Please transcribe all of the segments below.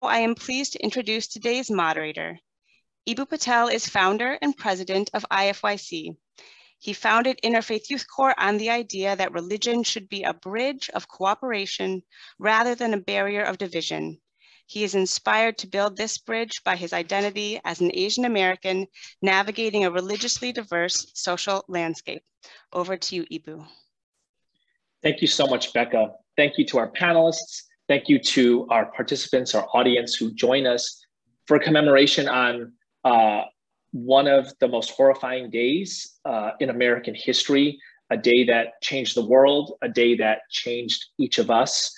I am pleased to introduce today's moderator. Ebu Patel is founder and president of IFYC. He founded Interfaith Youth Corps on the idea that religion should be a bridge of cooperation rather than a barrier of division. He is inspired to build this bridge by his identity as an Asian American navigating a religiously diverse social landscape. Over to you, Ebu. Thank you so much, Becca. Thank you to our panelists. Thank you to our participants, our audience who join us for a commemoration on one of the most horrifying days in American history, a day that changed the world, a day that changed each of us.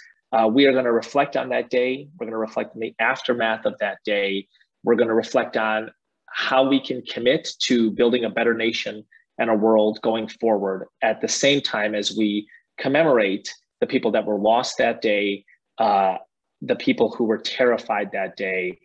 We are going to reflect on that day. We're going to reflect on the aftermath of that day. We're going to reflect on how we can commit to building a better nation and a world going forward at the same time as we commemorate the people that were lost that day, the people who were terrified that day,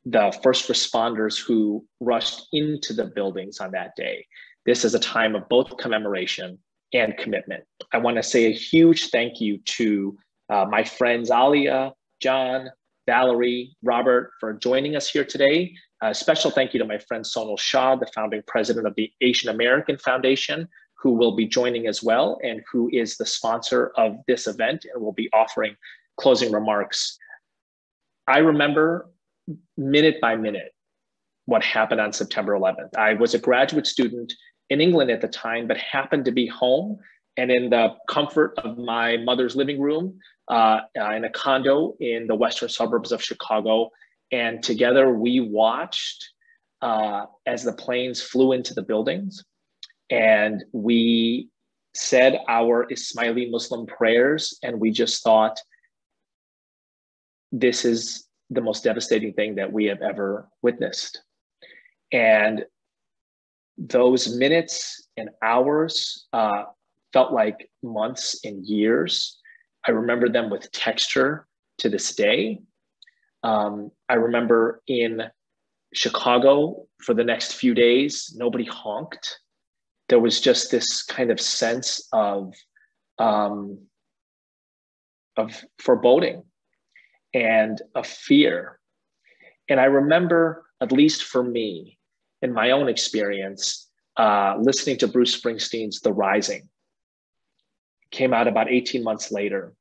the first responders who rushed into the buildings on that day. This is a time of both commemoration and commitment. I want to say a huge thank you to my friends Alia, John, Valerie, Robert for joining us here today. A special thank you to my friend Sonal Shah, the founding president of the Asian American Foundation, who will be joining as well and who is the sponsor of this event and will be offering closing remarks. I remember minute by minute what happened on September 11th. I was a graduate student in England at the time, but happened to be home and in the comfort of my mother's living room in a condo in the western suburbs of Chicago. And together we watched as the planes flew into the buildings, and we said our Ismaili Muslim prayers, and we just thought, this is the most devastating thing that we have ever witnessed. And those minutes and hours felt like months and years. I remember them with texture to this day. I remember in Chicago for the next few days, nobody honked. There was just this kind of sense of foreboding and of fear. And I remember, at least for me, in my own experience, listening to Bruce Springsteen's The Rising. It came out about 18 months later.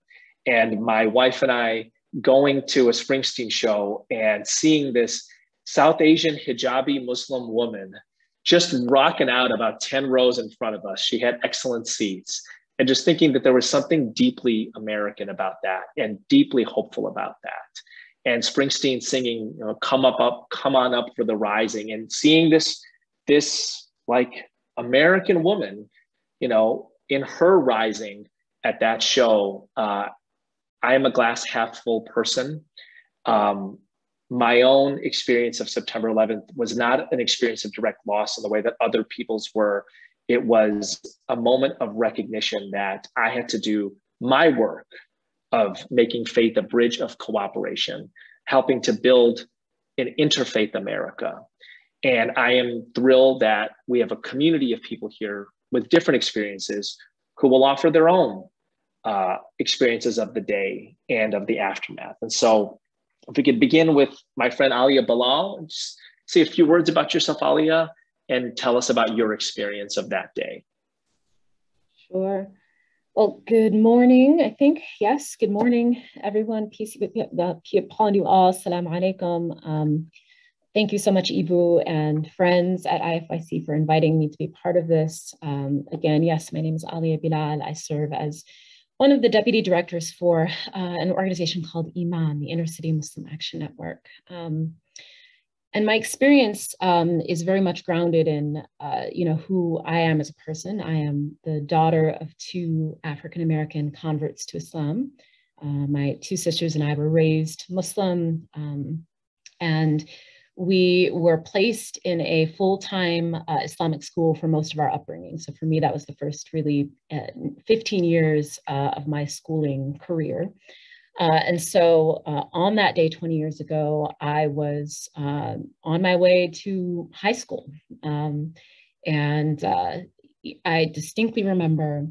And my wife and I going to a Springsteen show and seeing this South Asian hijabi Muslim woman just rocking out about 10 rows in front of us. She had excellent seats. And just thinking that there was something deeply American about that and deeply hopeful about that. And Springsteen singing, you know, come on up for the rising, and seeing this like American woman, you know, in her rising at that show. I am a glass half full person. My own experience of September 11th was not an experience of direct loss in the way that other people's were. It was a moment of recognition that I had to do my work of making faith a bridge of cooperation, helping to build an interfaith America. And I am thrilled that we have a community of people here with different experiences who will offer their own experiences of the day and of the aftermath. And so if we could begin with my friend Alia Bilal, just say a few words about yourself, Alia, and tell us about your experience of that day. Sure. Well, good morning, I think. Yes, good morning, everyone. Peace upon you all. Assalamu alaikum. Thank you so much, Ebu and friends at IFYC for inviting me to be part of this. Again, yes, my name is Alia Bilal. I serve as one of the deputy directors for an organization called IMAN, the Inner City Muslim Action Network. And my experience is very much grounded in, who I am as a person. I am the daughter of two African-American converts to Islam. My two sisters and I were raised Muslim, and we were placed in a full-time Islamic school for most of our upbringing. So for me, that was the first really 15 years of my schooling career. And so on that day 20 years ago, I was on my way to high school. And I distinctly remember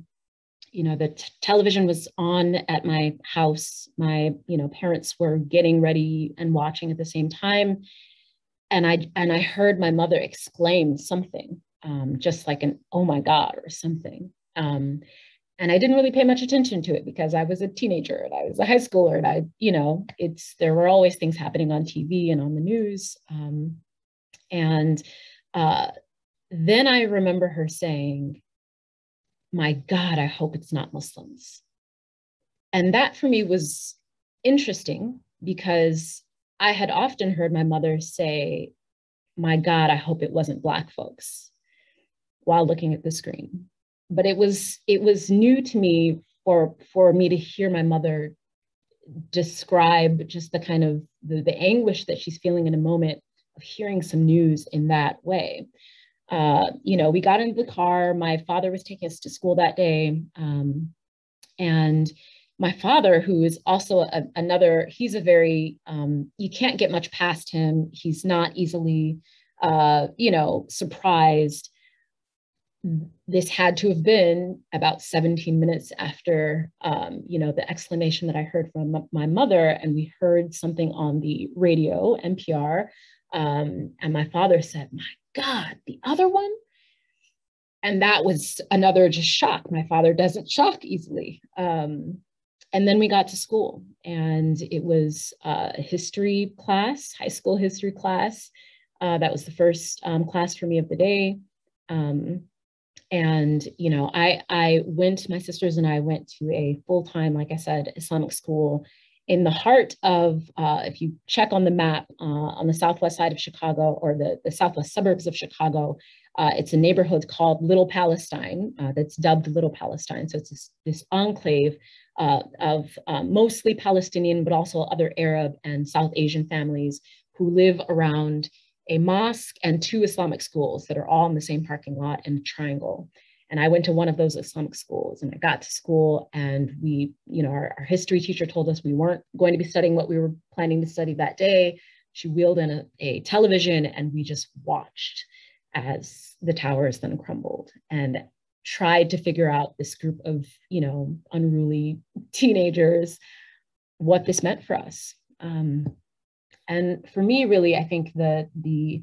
the television was on at my house. My, parents were getting ready and watching at the same time. And I heard my mother exclaim something, just like an, "Oh my God," or something. And I didn't really pay much attention to it because I was a teenager and I was a high schooler, and there were always things happening on TV and on the news. And then I remember her saying, "My God, I hope it's not Muslims." And that for me was interesting because I had often heard my mother say, "My God, I hope it wasn't Black folks," while looking at the screen. But it was new to me for me to hear my mother describe just the kind of the anguish that she's feeling in a moment of hearing some news in that way. We got into the car. My father was taking us to school that day. And my father, who is also he's a very, you can't get much past him. He's not easily, surprised. This had to have been about 17 minutes after, the exclamation that I heard from my mother, and we heard something on the radio, NPR, and my father said, "My God, the other one?" And that was another just shock. My father doesn't shock easily. And then we got to school, and it was a history class, high school history class. That was the first class for me of the day. My sisters and I went to a full-time, like I said, Islamic school in the heart of, if you check on the map, on the southwest side of Chicago, or the southwest suburbs of Chicago, it's a neighborhood called Little Palestine, that's dubbed Little Palestine. So it's this enclave of mostly Palestinian, but also other Arab and South Asian families who live around a mosque and two Islamic schools that are all in the same parking lot in a triangle. And I went to one of those Islamic schools, and I got to school, and our history teacher told us we weren't going to be studying what we were planning to study that day. She wheeled in a television, and we just watched as the towers then crumbled, and tried to figure out, this group of, unruly teenagers, what this meant for us. And for me, really, I think the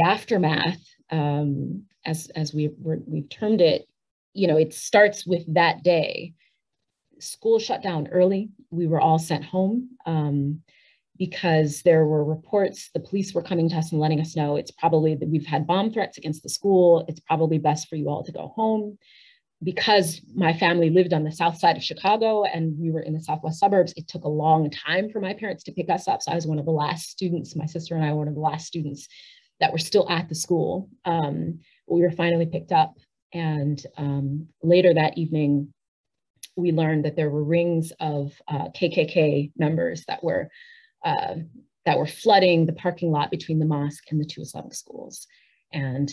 aftermath, as we've termed it, it starts with that day. School shut down early. We were all sent home because there were reports. The police were coming to us and letting us know it's probably that we've had bomb threats against the school. It's probably best for you all to go home. Because my family lived on the south side of Chicago and we were in the southwest suburbs, it took a long time for my parents to pick us up. So I was one of the last students, my sister and I were one of the last students that were still at the school. We were finally picked up. And later that evening, we learned that there were rings of KKK members that were flooding the parking lot between the mosque and the two Islamic schools, and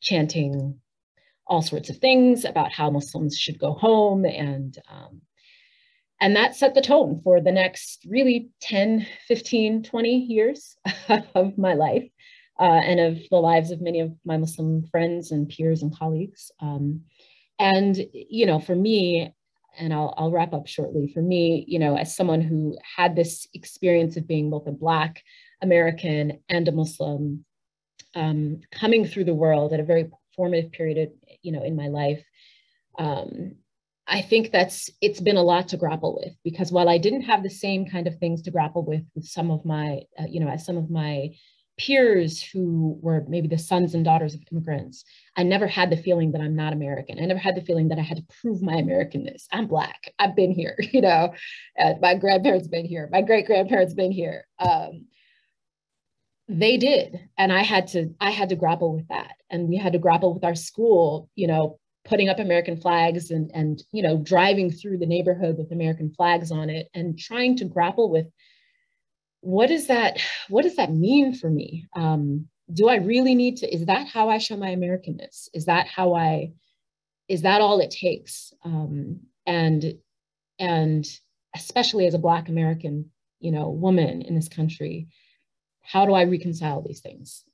chanting all sorts of things about how Muslims should go home. And that set the tone for the next really 10, 15, 20 years of my life and of the lives of many of my Muslim friends and peers and colleagues. And for me, and I'll wrap up shortly, for me, as someone who had this experience of being both a Black American and a Muslim, coming through the world at a very formative period, in my life, I think it's been a lot to grapple with, because while I didn't have the same kind of things to grapple with some of my, as some of my peers who were maybe the sons and daughters of immigrants, I never had the feeling that I'm not American. I never had the feeling that I had to prove my Americanness. I'm Black. I've been here, my grandparents been here. My great-grandparents been here. They did. And I had to grapple with that. And we had to grapple with our school, putting up American flags and driving through the neighborhood with American flags on it, and trying to grapple with what does that mean for me? Do I really need to, is that how I show my Americanness? Is that all it takes? And especially as a Black American, woman in this country, how do I reconcile these things?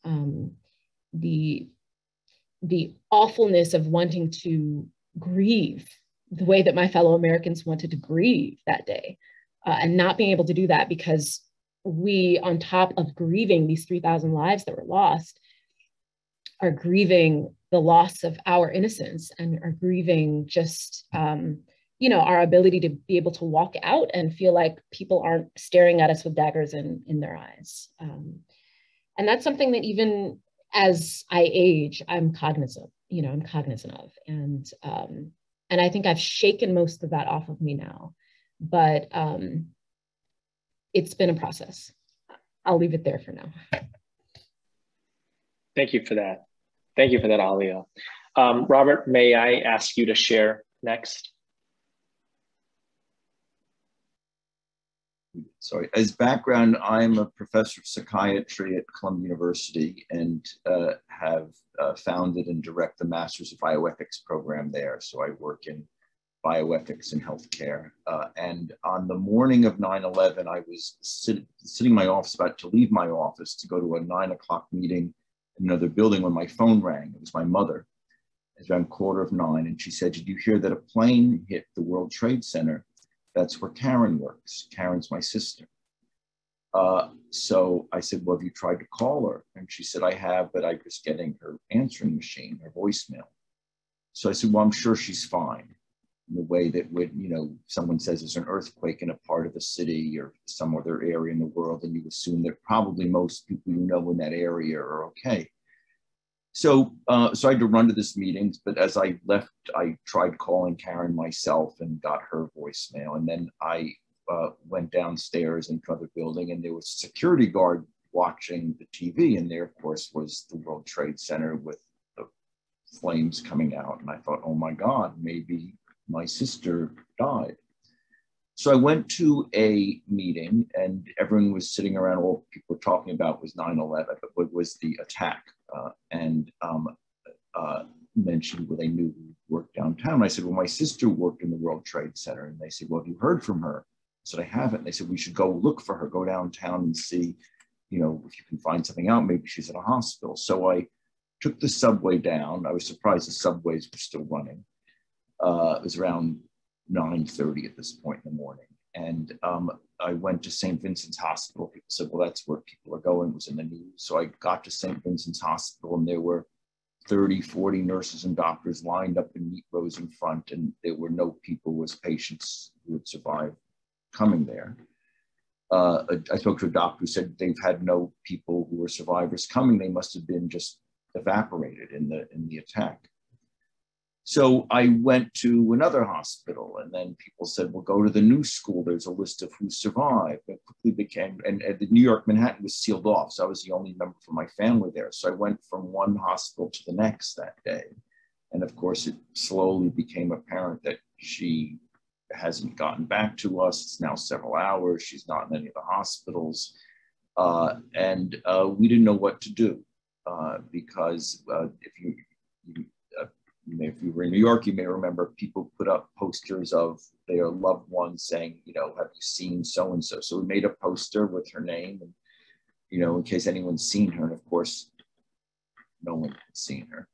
The awfulness of wanting to grieve the way that my fellow Americans wanted to grieve that day, and not being able to do that because we, on top of grieving these 3,000 lives that were lost, are grieving the loss of our innocence and are grieving just, you know, our ability to be able to walk out and feel like people aren't staring at us with daggers in their eyes. And that's something that even as I age, I'm cognizant of. And I think I've shaken most of that off of me now, but it's been a process. I'll leave it there for now. Thank you for that. Thank you for that, Alia. Robert, may I ask you to share next? Sorry, as background, I'm a professor of psychiatry at Columbia University and have founded and direct the Masters of Bioethics program there. So I work in bioethics and healthcare. And on the morning of 9/11, I was sitting in my office, about to leave my office to go to a 9 o'clock meeting in another building when my phone rang. It was my mother. It was around 9:15, and she said, "Did you hear that a plane hit the World Trade Center? That's where Karen works. Karen's my sister." So I said, "Well, have you tried to call her?" And she said, "I have, but I was getting her answering machine, her voicemail." So I said, "Well, I'm sure she's fine." In the way that when, you know, someone says there's an earthquake in a part of the city or some other area in the world, and you assume that probably most people you know in that area are okay. So I had to run to this meeting, but as I left, I tried calling Karen myself and got her voicemail. And then I went downstairs into another building, and there was a security guard watching the TV. And there, of course, was the World Trade Center with the flames coming out. And I thought, oh my God, maybe my sister died. So I went to a meeting, and everyone was sitting around. All people were talking about was 9/11, but what was the attack? And mentioned what they knew who worked downtown. I said, "Well, my sister worked in the World Trade Center." And they said, "Well, have you heard from her?" I said, "I haven't." And they said, "We should go look for her, go downtown and see, you know, if you can find something out. Maybe she's in a hospital." So I took the subway down. I was surprised the subways were still running. It was around 9:30 at this point in the morning. And I went to St. Vincent's Hospital. People said, "Well, that's where people are going." It was in the news. So I got to St. Vincent's Hospital, and there were 30, 40 nurses and doctors lined up in neat rows in front, and there were no people as patients who had survived coming there. I spoke to a doctor who said they've had no people who were survivors coming. They must have been just evaporated in the attack. So I went to another hospital, and then people said, "Well, go to the new school. There's a list of who survived." It quickly became, and the New York Manhattan was sealed off. So I was the only member from my family there. So I went from one hospital to the next that day. And of course, it slowly became apparent that she hasn't gotten back to us. It's now several hours. She's not in any of the hospitals. And we didn't know what to do because if you were in New York, you may remember people put up posters of their loved ones saying, you know, "Have you seen so-and-so?" So we made a poster with her name, and, you know, in case anyone's seen her. And of course, no one had seen her.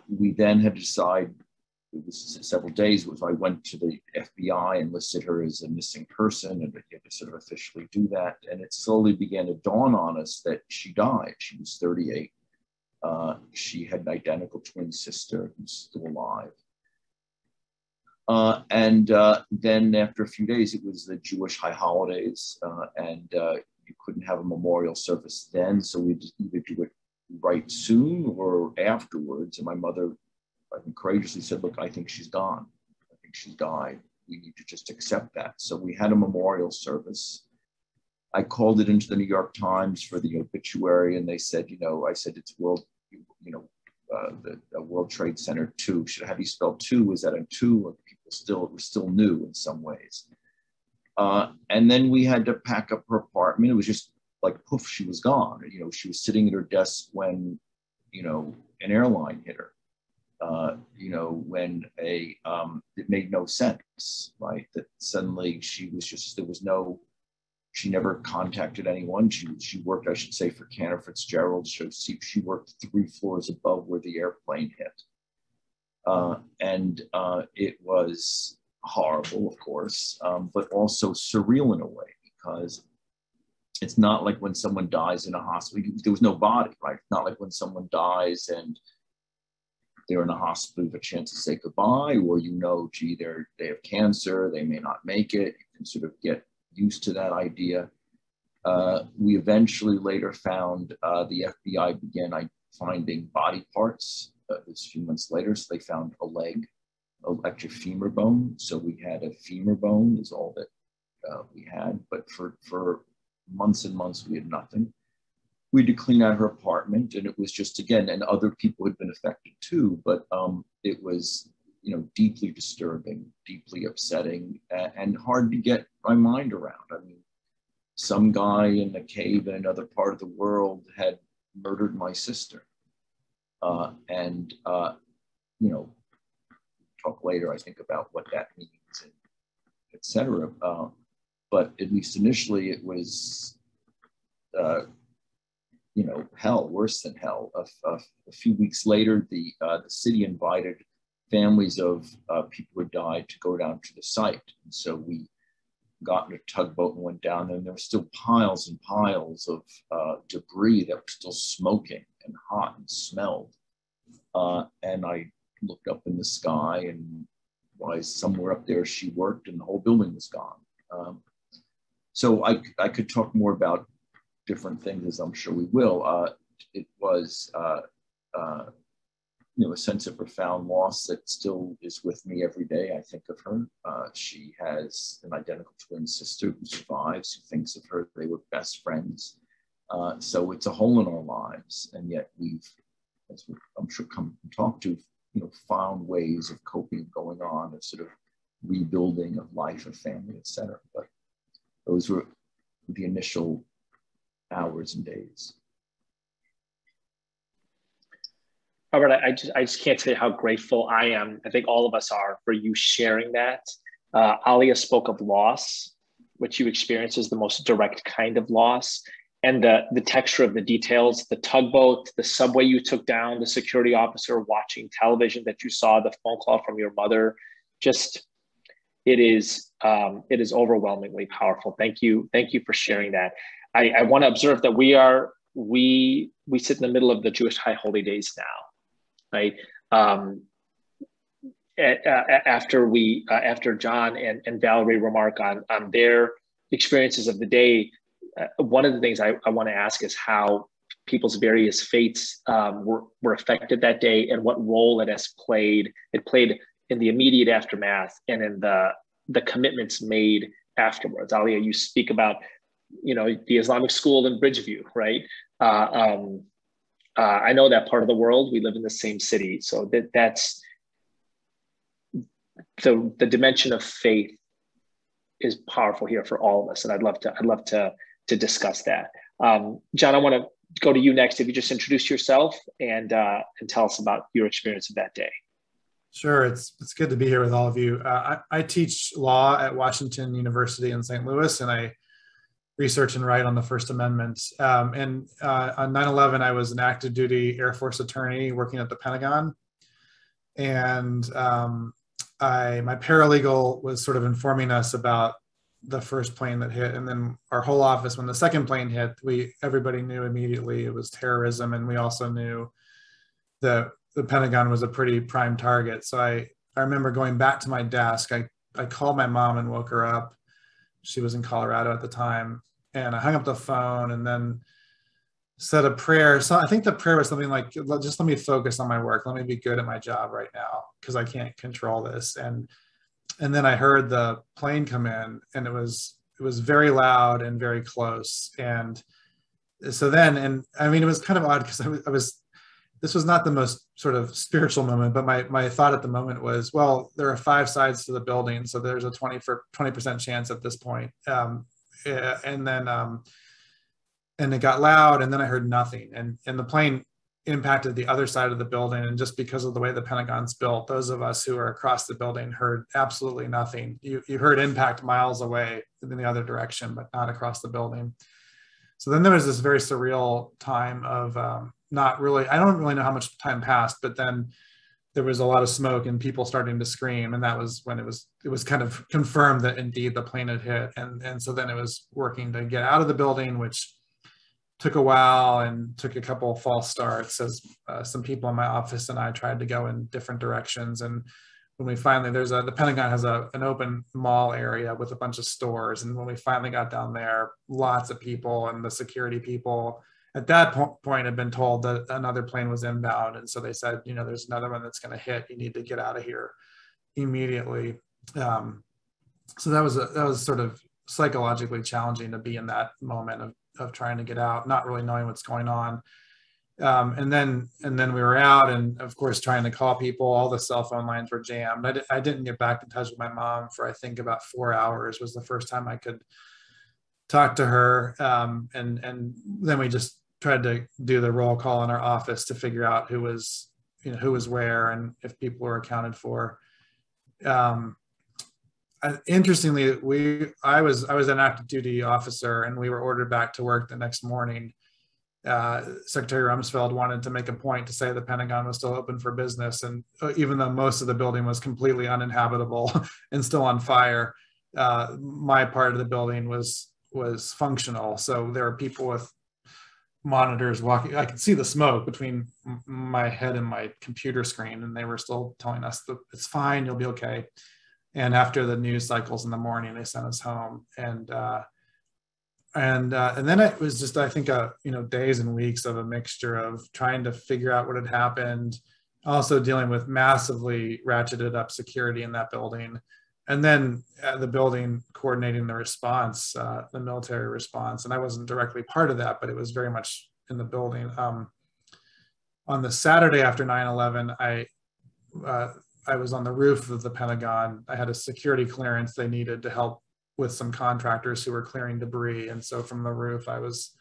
We then had to decide, it was several days, I went to the FBI and listed her as a missing person, and you had to sort of officially do that. And it slowly began to dawn on us that she died. She was 38. She had an identical twin sister who's still alive. Then after a few days, it was the Jewish high holidays, and you couldn't have a memorial service then. So we either do it right soon or afterwards. And my mother, I think, courageously said, "Look, I think she's gone. I think she's died. We need to just accept that." So we had a memorial service. I called it into the New York Times for the obituary, and they said, you know, I said, "It's World Trade Center 2. How do you spell 2? Is that a 2? It was still new in some ways. And then we had to pack up her apartment. It was just like, poof, she was gone. You know, she was sitting at her desk when, you know, an airline hit her. You know, when it made no sense, right? That suddenly she was just, there was no She never contacted anyone. She worked, I should say, for Cantor Fitzgerald. She worked 3 floors above where the airplane hit. And it was horrible, of course, but also surreal in a way, because it's not like when someone dies in a hospital. There was no body, right? It's not like when someone dies and they're in a hospital, you have a chance to say goodbye, or gee, they have cancer, they may not make it. You can sort of get used to that idea. We eventually later found the FBI began finding body parts. It was a few months later, so they found a leg, actually femur bone. So we had a femur bone is all that we had, but for months and months we had nothing. We had to clean out her apartment, and it was just, again, and other people had been affected too, but it was, deeply disturbing, deeply upsetting, and hard to get my mind around. I mean, some guy in a cave in another part of the world had murdered my sister. Talk later, I think, about what that means, and et cetera. But at least initially it was, hell, worse than hell. A few weeks later, the city invited families of people who had died to go down to the site. And so we got in a tugboat and went down there, and there were still piles and piles of debris that were still smoking and hot and smelled. And I looked up in the sky, and somewhere up there she worked, and the whole building was gone. So I could talk more about different things, as I'm sure we will. It was a sense of profound loss that still is with me every day. I think of her. She has an identical twin sister who survives, who thinks of her. They were best friends. So it's a hole in our lives, and yet we've, as I'm sure come and talk to, found ways of coping, going on, of sort of rebuilding of life, of family, et cetera. But those were the initial hours and days. Robert, I just can't tell you how grateful I am. I think all of us are, for you sharing that. Alia spoke of loss, which you experience as the most direct kind of loss, and the texture of the details, the tugboat, the subway you took down, the security officer watching television that you saw, the phone call from your mother. Just, it is overwhelmingly powerful. Thank you for sharing that. I want to observe that we sit in the middle of the Jewish High Holy Days now. Right. After John and Valerie remark on their experiences of the day, one of the things I want to ask is how people's various fates were affected that day, and what role it has played. It played in the immediate aftermath and in the commitments made afterwards. Alia, you speak about the Islamic school in Bridgeview, right? I know that part of the world. We live in the same city, so that's the dimension of faith is powerful here for all of us, and I'd love to discuss that. John, I want to go to you next. If you just introduce yourself and tell us about your experience of that day. Sure, it's good to be here with all of you. I teach law at Washington University in St. Louis, and I research and write on the First Amendment. On 9/11, I was an active duty Air Force attorney working at the Pentagon. And my paralegal was sort of informing us about the first plane that hit. And then our whole office, when the second plane hit, everybody knew immediately it was terrorism. And we also knew that the Pentagon was a pretty prime target. So I remember going back to my desk. I called my mom and woke her up. She was in Colorado at the time. And I hung up the phone and then said a prayer. So I think the prayer was something like, just let me focus on my work. Let me be good at my job right now, because I can't control this. And then I heard the plane come in, and it was very loud and very close. And so then, and I mean, it was kind of odd because this was not the most sort of spiritual moment, but my thought at the moment was, well, there are 5 sides to the building, so there's a 20% chance at this point. And then, and it got loud, and then I heard nothing, and the plane impacted the other side of the building. And just because of the way the Pentagon's built, those of us who are across the building heard absolutely nothing. You heard impact miles away in the other direction, but not across the building. So then there was this very surreal time of not really, I don't really know how much time passed, but then there was a lot of smoke and people starting to scream. And that was when it was kind of confirmed that indeed the plane had hit. And so then it was working to get out of the building, which took a while and took a couple of false starts as some people in my office and I tried to go in different directions. And when we finally, the Pentagon has an open mall area with a bunch of stores. And when we finally got down there, lots of people and the security people at that point had been told that another plane was inbound. And so they said, you know, there's another one that's going to hit, you need to get out of here immediately. So that was sort of psychologically challenging to be in that moment of trying to get out, not really knowing what's going on. And then we were out, and of course trying to call people. All the cell phone lines were jammed. I didn't get back in touch with my mom for I think about 4 hours was the first time I could talk to her. And then we just tried to do the roll call in our office to figure out who was where and if people were accounted for. Interestingly, I was an active duty officer, and we were ordered back to work the next morning. Secretary Rumsfeld wanted to make a point to say the Pentagon was still open for business, and even though most of the building was completely uninhabitable and still on fire, my part of the building was functional. So there were people with monitors walking. I could see the smoke between my head and my computer screen, and they were still telling us that it's fine, you'll be okay. And after the news cycles in the morning, they sent us home. And then it was just, I think, days and weeks of a mixture of trying to figure out what had happened, also dealing with massively ratcheted up security in that building, and then the building coordinating the response, the military response. And I wasn't directly part of that, but it was very much in the building. On the Saturday after 9/11, I was on the roof of the Pentagon. I had a security clearance they needed to help with some contractors who were clearing debris. And so from the roof, I was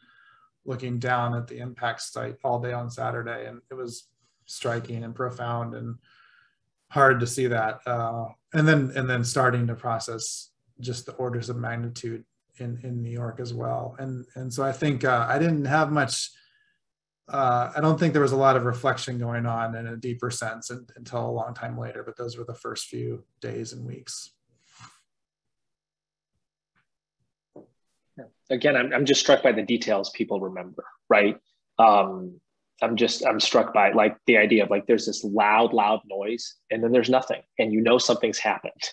looking down at the impact site all day on Saturday, and it was striking and profound and hard to see that. And then starting to process just the orders of magnitude in New York as well. And so I think I didn't have much, I don't think there was a lot of reflection going on in a deeper sense until a long time later, but those were the first few days and weeks. Again, I'm just struck by the details people remember, right? I'm struck by like the idea of like, there's this loud noise and then there's nothing and you know something's happened.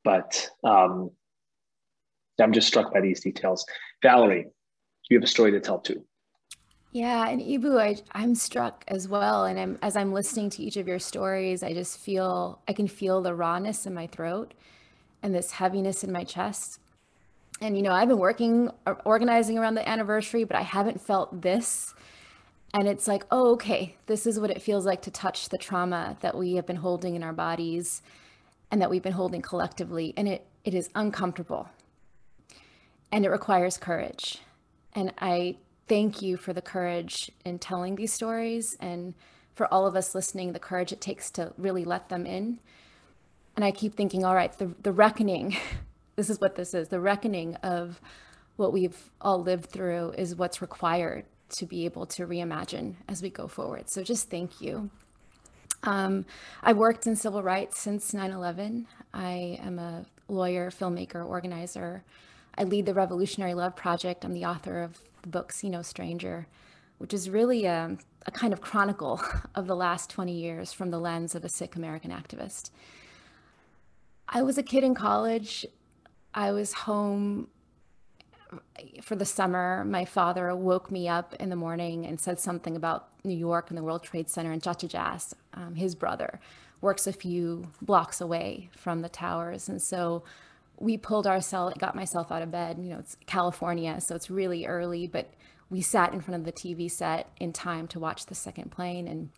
But I'm just struck by these details. Valerie, you have a story to tell too. Yeah, and Eboo, I'm struck as well. And as I'm listening to each of your stories, I can feel the rawness in my throat and this heaviness in my chest. And, I've been organizing around the anniversary, but I haven't felt this. And it's like, oh, okay, this is what it feels like to touch the trauma that we have been holding in our bodies and that we've been holding collectively. And it is uncomfortable and it requires courage. And I thank you for the courage in telling these stories, and for all of us listening, the courage it takes to really let them in. And I keep thinking, all right, the reckoning, this is what this is. The reckoning of what we've all lived through is what's required to be able to reimagine as we go forward. So just thank you. I've worked in civil rights since 9/11. I am a lawyer, filmmaker, organizer. I lead the Revolutionary Love Project. I'm the author of the book See No Stranger, which is really a kind of chronicle of the last 20 years from the lens of a Sikh American activist. I was a kid in college. I was home for the summer. My father woke me up in the morning and said something about New York and the World Trade Center, and Chacha Jas, his brother, works a few blocks away from the towers. And so we got myself out of bed. It's California, so it's really early, but we sat in front of the TV set in time to watch the second plane. And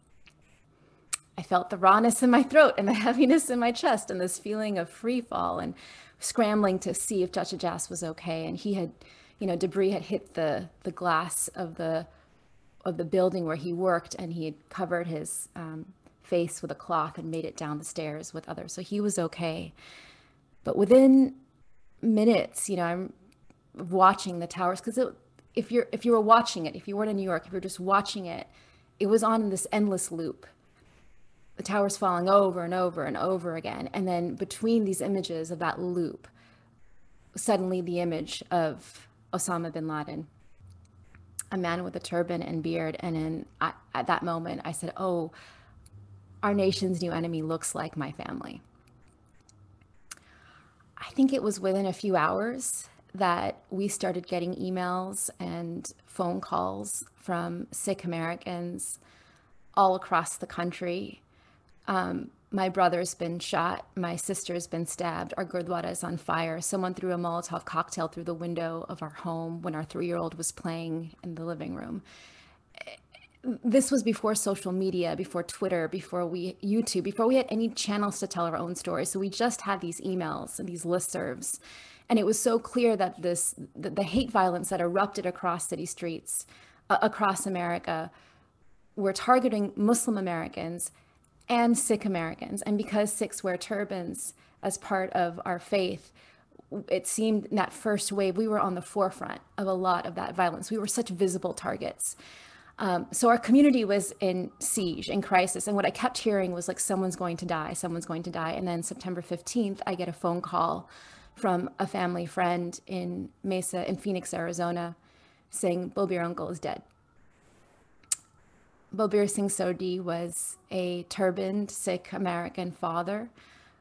I felt the rawness in my throat and the heaviness in my chest and this feeling of free fall and scrambling to see if Chacha Jas was okay. And he had, debris had hit the glass of the the building where he worked, and he had covered his face with a cloth and made it down the stairs with others. So he was okay. But within minutes, I'm watching the towers, because if you were watching it, if you weren't in New York, if you're just watching it, it was on this endless loop. The towers falling over and over and over again. And then between these images of that loop, suddenly the image of Osama bin Laden, a man with a turban and beard. And at that moment, I said, oh, our nation's new enemy looks like my family. I think it was within a few hours that we started getting emails and phone calls from Sikh Americans all across the country. My brother's been shot. My sister's been stabbed. Our Gurdwara is on fire. Someone threw a Molotov cocktail through the window of our home when our 3-year-old was playing in the living room. This was before social media, before Twitter, before YouTube, before we had any channels to tell our own stories. So we just had these emails and these listservs. And it was so clear that the hate violence that erupted across city streets, across America, were targeting Muslim Americans and Sikh Americans. And because Sikhs wear turbans as part of our faith, it seemed in that first wave, we were on the forefront of a lot of that violence. We were such visible targets. So our community was in siege, in crisis. And what I kept hearing was like, someone's going to die, someone's going to die. And then September 15th, I get a phone call from a family friend in Mesa, in Phoenix, Arizona, saying, Balbir uncle is dead. Balbir Singh Sodhi was a turbaned Sikh American father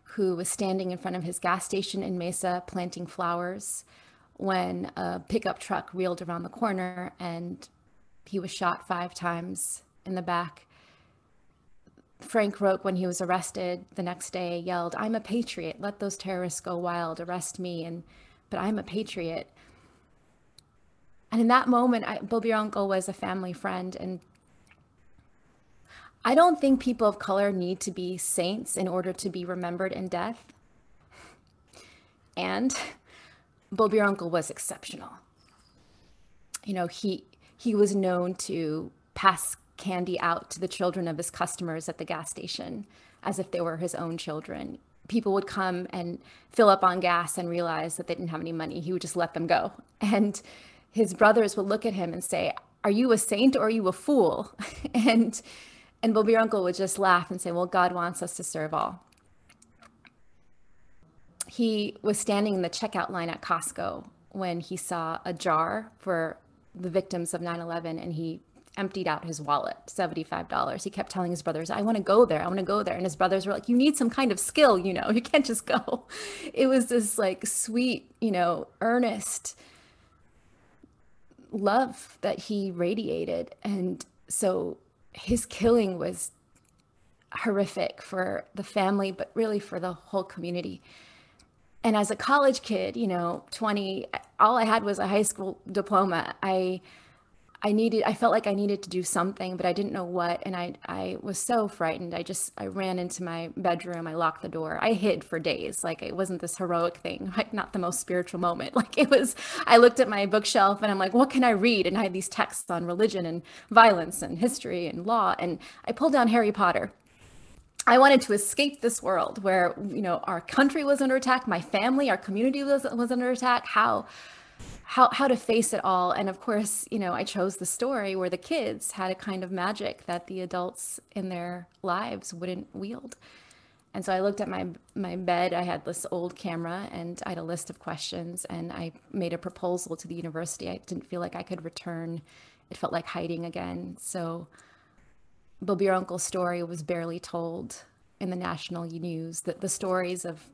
who was standing in front of his gas station in Mesa planting flowers when a pickup truck reeled around the corner and he was shot 5 times in the back. Frank Roque, when he was arrested the next day, yelled, I'm a patriot. Let those terrorists go wild. Arrest me. But I'm a patriot. And in that moment, Balbir uncle was a family friend. And I don't think people of color need to be saints in order to be remembered in death. And Balbir uncle was exceptional. He was known to pass candy out to the children of his customers at the gas station as if they were his own children. People would come and fill up on gas and realize that they didn't have any money. He would just let them go. And his brothers would look at him and say, are you a saint or are you a fool? And Balbir uncle would just laugh and say, well, God wants us to serve all. He was standing in the checkout line at Costco when he saw a jar for the victims of 9/11, and he emptied out his wallet, $75. He kept telling his brothers, I want to go there. I want to go there. And his brothers were like, you need some kind of skill, you can't just go. It was this like sweet, earnest love that he radiated. And so his killing was horrific for the family, but really for the whole community. And as a college kid, 20, all I had was a high school diploma. I felt like I needed to do something, but I didn't know what. And I was so frightened. I ran into my bedroom. I locked the door. I hid for days. Like, it wasn't this heroic thing, like not the most spiritual moment. Like, it was, I looked at my bookshelf and I'm like, what can I read? And I had these texts on religion and violence and history and law. And I pulled down Harry Potter. I wanted to escape this world where, our country was under attack. My family, our community was under attack. How to face it all. And of course, I chose the story where the kids had a kind of magic that the adults in their lives wouldn't wield. And so I looked at my bed. I had this old camera and I had a list of questions, and I made a proposal to the university. I didn't feel like I could return. It felt like hiding again. So Balbir uncle's story was barely told in the national news. The stories of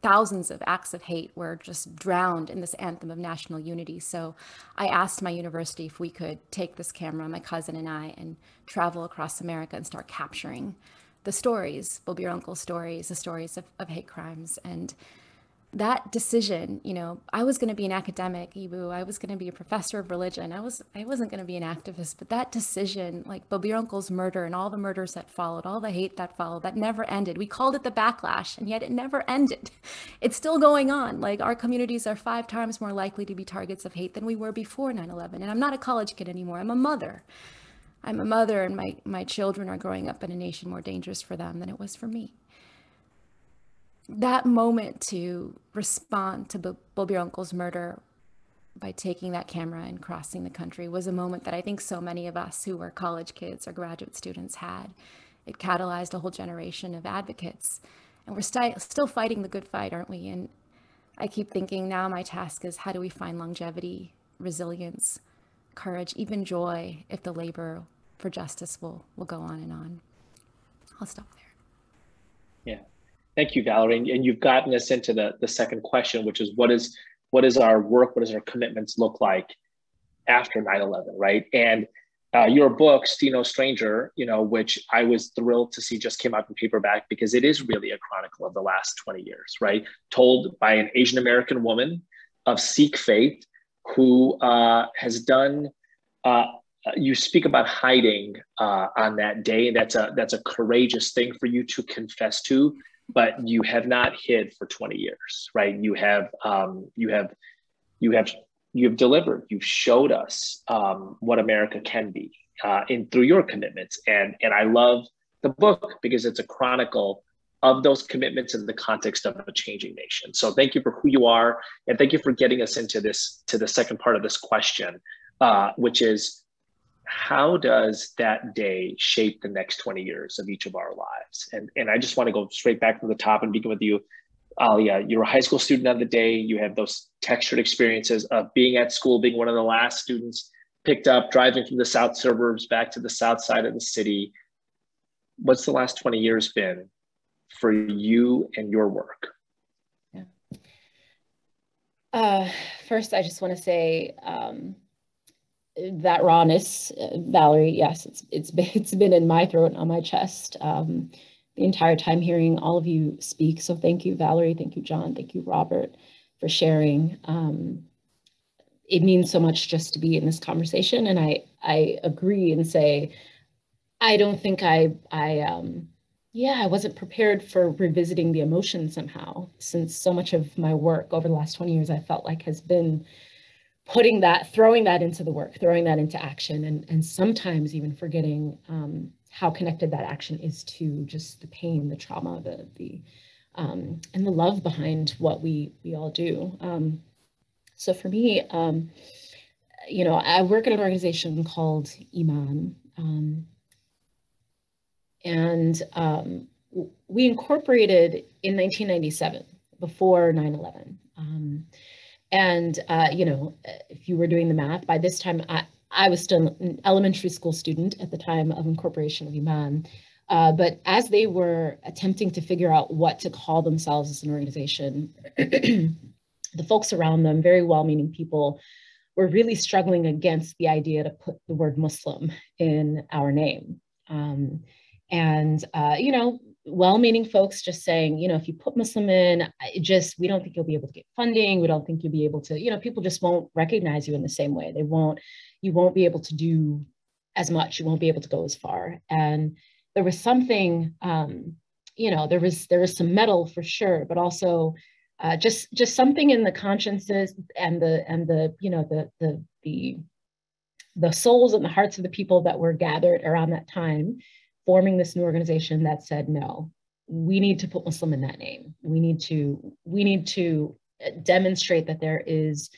thousands of acts of hate were just drowned in this anthem of national unity. So I asked my university if we could take this camera, my cousin and I, and travel across America and start capturing the stories, Balbir uncle's stories, the stories of hate crimes. And that decision, I was going to be an academic, Eboo. I was going to be a professor of religion. I wasn't going to be an activist. But that decision, like Balbir uncle's murder and all the murders that followed, all the hate that followed, that never ended. We called it the backlash, and yet it never ended. It's still going on. Like, our communities are 5 times more likely to be targets of hate than we were before 9/11. And I'm not a college kid anymore. I'm a mother. I'm a mother and my children are growing up in a nation more dangerous for them than it was for me. That moment to respond to Bulbir Uncle's murder by taking that camera and crossing the country was a moment that I think so many of us who were college kids or graduate students had. It catalyzed a whole generation of advocates. And we're still fighting the good fight, aren't we? And I keep thinking now my task is how do we find longevity, resilience, courage, even joy, if the labor for justice will go on and on. I'll stop there. Yeah, thank you, Valerie. And you've gotten us into the second question, which is what is our work, what does our commitments look like after 9/11, right? And your book, Still No Stranger, which I was thrilled to see just came out in paperback because it is really a chronicle of the last 20 years, right? Told by an Asian American woman of Sikh faith who has done, you speak about hiding on that day. That's a courageous thing for you to confess to, but you have not hid for 20 years, right? You have delivered. You've showed us what America can be through your commitments, and I love the book because it's a chronicle of those commitments in the context of a changing nation. So thank you for who you are, and thank you for getting us into the second part of this question, which is how does that day shape the next 20 years of each of our lives? And I just want to go straight back to the top and begin with you. Alia, you're a high school student on the day. You have those textured experiences of being at school, being one of the last students picked up, driving from the south suburbs back to the south side of the city. What's the last 20 years been for you and your work? Yeah. First, I just want to say that rawness, Valerie, yes, it's been in my throat and on my chest the entire time hearing all of you speak. So thank you, Valerie. Thank you, John. Thank you, Robert, for sharing. It means so much just to be in this conversation. And I agree and say, I don't think I wasn't prepared for revisiting the emotion somehow, since so much of my work over the last 20 years, I felt like has been throwing that into the work, throwing that into action, and sometimes even forgetting how connected that action is to just the pain, the trauma, and the love behind what we all do. So for me, I work at an organization called Iman, and we incorporated in 1997, before 9/11. If you were doing the math, by this time, I was still an elementary school student at the time of incorporation of Iman. But as they were attempting to figure out what to call themselves as an organization, the folks around them, very well-meaning people, were really struggling against the idea to put the word Muslim in our name. Well-meaning folks just saying, if you put Muslim in, we don't think you'll be able to get funding. We don't think you'll be able to, people just won't recognize you in the same way. You won't be able to do as much. You won't be able to go as far. And there was something, there was some metal for sure, but also just something in the consciences and the souls and the hearts of the people that were gathered around that time, forming this new organization that said, no, we need to put Muslim in that name. We need to demonstrate that there is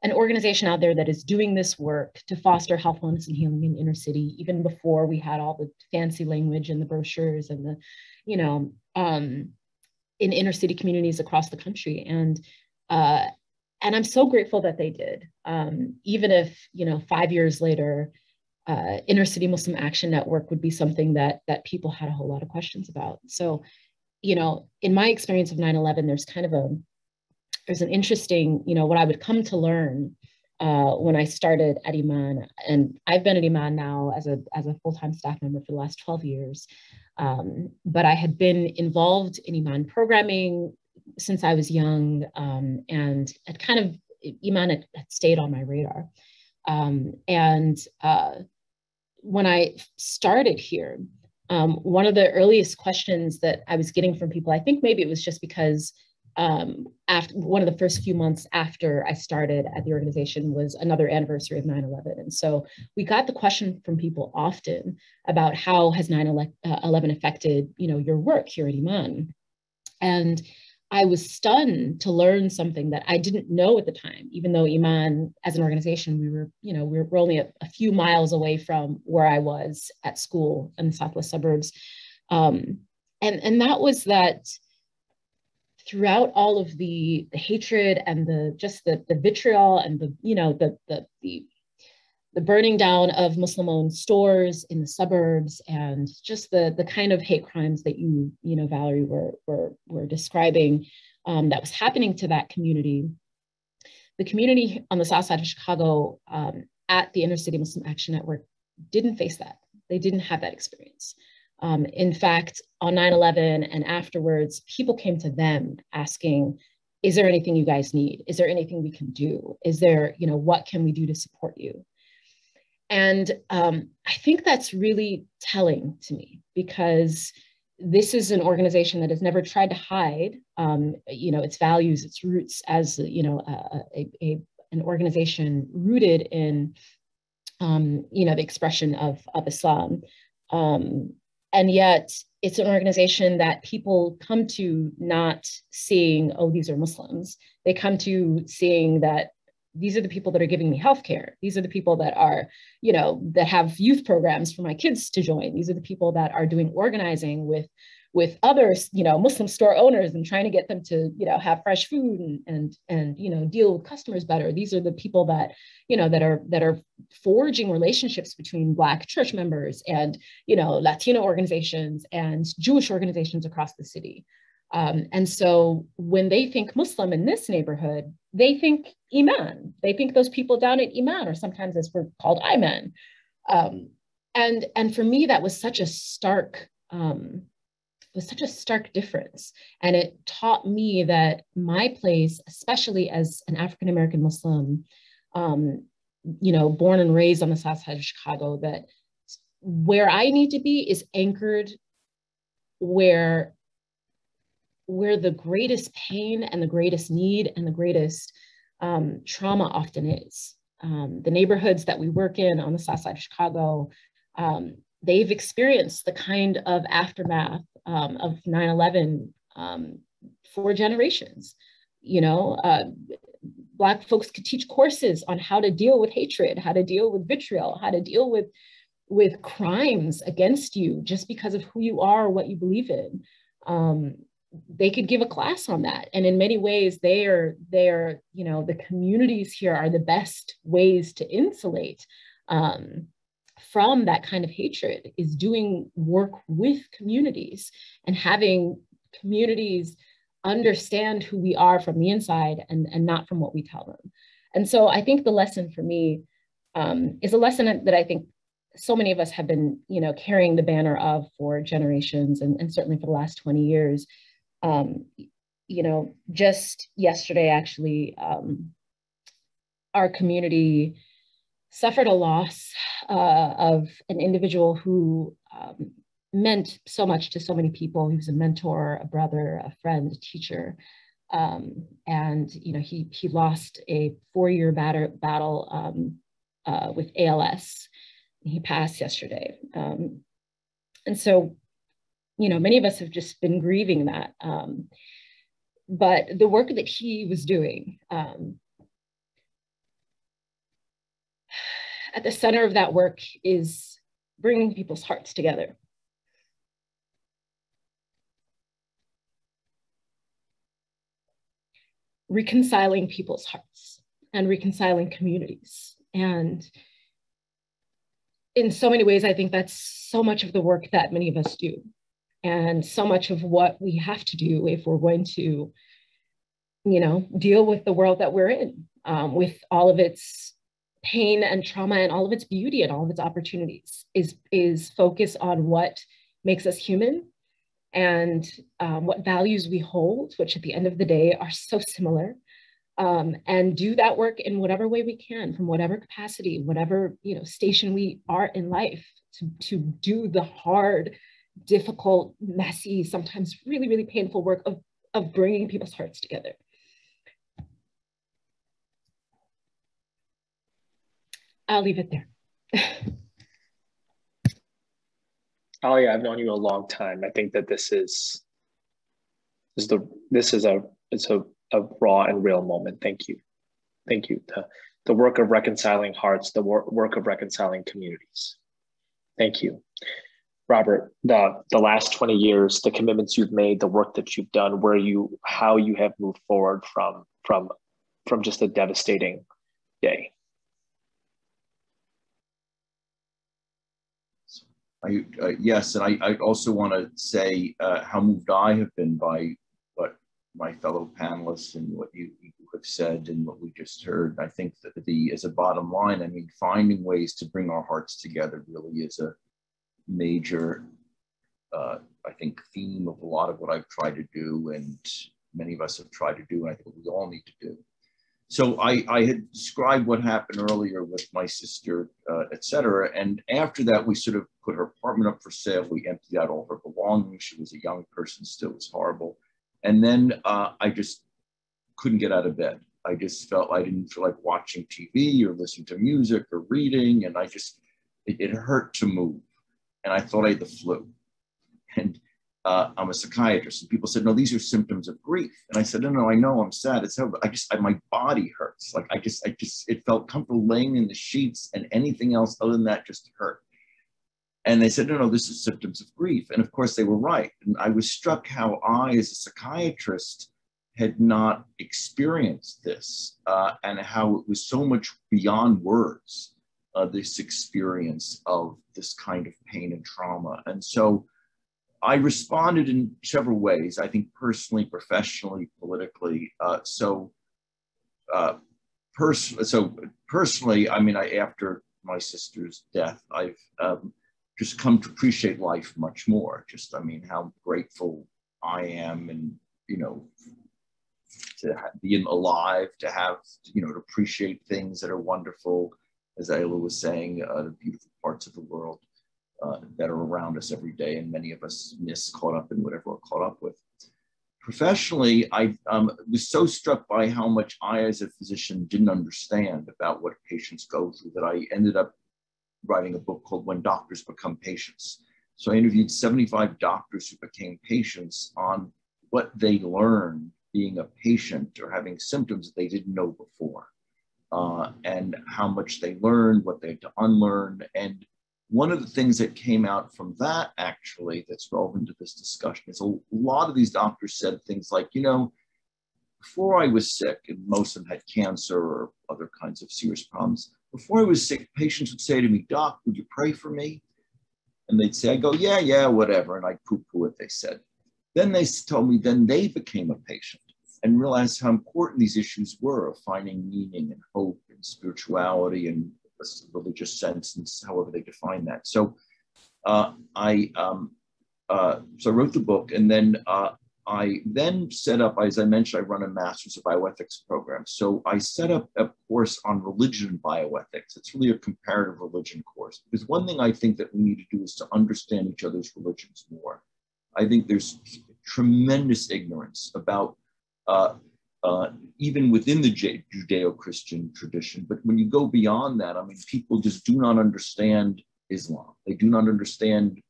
an organization out there that is doing this work to foster health, wellness, and healing in inner city, even before we had all the fancy language and the brochures and in inner city communities across the country. And I'm so grateful that they did. Even if, 5 years later, Inner City Muslim Action Network would be something that people had a whole lot of questions about. So, in my experience of 9/11, there's an interesting, what I would come to learn when I started at Iman, and I've been at Iman now as a full-time staff member for the last 12 years. But I had been involved in Iman programming since I was young, and Iman had stayed on my radar. When I started here, one of the earliest questions that I was getting from people, I think maybe it was just because after one of the first few months after I started at the organization was another anniversary of 9/11. And so we got the question from people often about how has 9/11 affected, your work here at Iman. And I was stunned to learn something that I didn't know at the time, even though Iman as an organization, we're only a few miles away from where I was at school in the Southwest suburbs. And that was that throughout all of the hatred and the vitriol and the burning down of Muslim-owned stores in the suburbs and just the kind of hate crimes that you Valerie were describing that was happening to that community. The community on the south side of Chicago at the Inner City Muslim Action Network didn't face that. They didn't have that experience. In fact, on 9/11 and afterwards, people came to them asking, is there anything you guys need? Is there anything we can do? Is there, what can we do to support you? And I think that's really telling to me because this is an organization that has never tried to hide, its values, its roots as, an organization rooted in, the expression of Islam. And yet it's an organization that people come to not seeing, oh, these are Muslims. They come to seeing that these are the people that are giving me healthcare. These are the people that are, that have youth programs for my kids to join. These are the people that are doing organizing with others, Muslim store owners and trying to get them to, have fresh food and deal with customers better. These are the people that, that are forging relationships between Black church members and, Latino organizations and Jewish organizations across the city. And so when they think Muslim in this neighborhood, they think Iman. They think those people down at Iman, or sometimes as we're called Iman. And for me, that was such a stark difference. And it taught me that my place, especially as an African-American Muslim, born and raised on the south side of Chicago, that where I need to be is anchored where the greatest pain and the greatest need and the greatest trauma often is. The neighborhoods that we work in on the south side of Chicago, they've experienced the kind of aftermath of 9/11 for generations. Black folks could teach courses on how to deal with hatred, how to deal with vitriol, how to deal with crimes against you just because of who you are or what you believe in. They could give a class on that. And in many ways, the communities here are the best ways to insulate from that kind of hatred, is doing work with communities and having communities understand who we are from the inside and not from what we tell them. And so I think the lesson for me is a lesson that I think so many of us have been, carrying the banner of for generations and certainly for the last 20 years. Just yesterday, actually, our community suffered a loss of an individual who meant so much to so many people. He was a mentor, a brother, a friend, a teacher. And he lost a 4-year battle with ALS. He passed yesterday. And so, many of us have just been grieving that. But the work that he was doing, at the center of that work is bringing people's hearts together. Reconciling people's hearts and reconciling communities. And in so many ways, I think that's so much of the work that many of us do. And so much of what we have to do if we're going to, deal with the world that we're in, with all of its pain and trauma and all of its beauty and all of its opportunities, is focus on what makes us human and what values we hold, which at the end of the day are so similar, and do that work in whatever way we can, from whatever capacity, whatever station we are in life, to do the hard, difficult, messy, sometimes really, really painful work of bringing people's hearts together. I'll leave it there. Ali, I've known you a long time. I think that this is a raw and real moment. Thank you. Thank you. The work of reconciling hearts, the work of reconciling communities. Thank you. Robert, the last 20 years, the commitments you've made, the work that you've done, how you have moved forward from just a devastating day. Yes, and I also want to say how moved I have been by what my fellow panelists and what you have said and what we just heard. I think that as a bottom line, I mean, finding ways to bring our hearts together really is a major, I think, theme of a lot of what I've tried to do, and many of us have tried to do, and I think we all need to do. So I had described what happened earlier with my sister, et cetera. And after that, we sort of put her apartment up for sale. We emptied out all her belongings. She was a young person still. It was horrible. And then I just couldn't get out of bed. I just felt I didn't feel like watching TV or listening to music or reading. And it hurt to move. And I thought I had the flu. And I'm a psychiatrist, and people said, no, these are symptoms of grief. And I said, no, I know I'm sad. It's over. My body hurts. Like it felt comfortable laying in the sheets, and anything else other than that just hurt. And they said, no, this is symptoms of grief. And of course they were right. And I was struck how I, as a psychiatrist, had not experienced this and how it was so much beyond words, this experience of this kind of pain and trauma. And so I responded in several ways, I think personally, professionally, politically. Personally, I mean, after my sister's death, I've just come to appreciate life much more. I mean, how grateful I am, and, to be alive, to have, to appreciate things that are wonderful, as Ayla was saying, the beautiful parts of the world that are around us every day, and many of us caught up in whatever we're caught up with. Professionally, I was so struck by how much I, as a physician, didn't understand about what patients go through that I ended up writing a book called When Doctors Become Patients. So I interviewed 75 doctors who became patients on what they learned being a patient or having symptoms that they didn't know before, and how much they learned, what they had to unlearn. And one of the things that came out from that, actually, that's relevant to this discussion is a lot of these doctors said things like, before I was sick, and most of them had cancer or other kinds of serious problems, before I was sick, patients would say to me, Doc, would you pray for me? And they'd say, I go, yeah, whatever. And I'd poo-poo what they said. Then they told me, then they became a patient and realized how important these issues were of finding meaning and hope and spirituality and religious sense, and however they define that. So I wrote the book, and then I then set up, as I mentioned, I run a Master's of Bioethics program. So I set up a course on religion and bioethics. It's really a comparative religion course, because one thing I think that we need to do is to understand each other's religions more. I think there's tremendous ignorance about even within the Judeo-Christian tradition. But when you go beyond that, I mean, people just do not understand Islam. They do not understand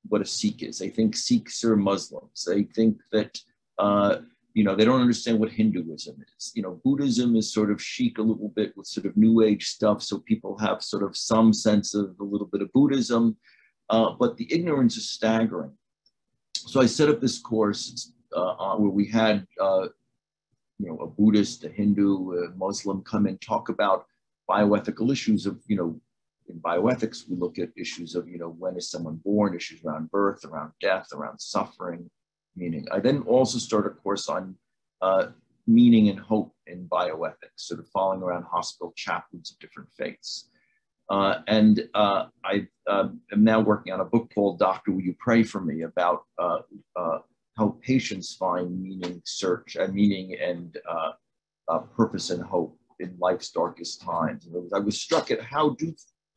what a Sikh is. They think Sikhs are Muslims. They think that, they don't understand what Hinduism is. Buddhism is sort of chic a little bit with sort of New Age stuff. So people have sort of some sense of a little bit of Buddhism, but the ignorance is staggering. So I set up this course where we had, a Buddhist, a Hindu, a Muslim come and talk about bioethical issues of, in bioethics, we look at issues of, when is someone born, issues around birth, around death, around suffering, meaning. I then also started a course on meaning and hope in bioethics, sort of following around hospital chaplains of different faiths. I am now working on a book called Doctor, Will You Pray for Me, about how patients find meaning and purpose and hope in life's darkest times. I was struck at how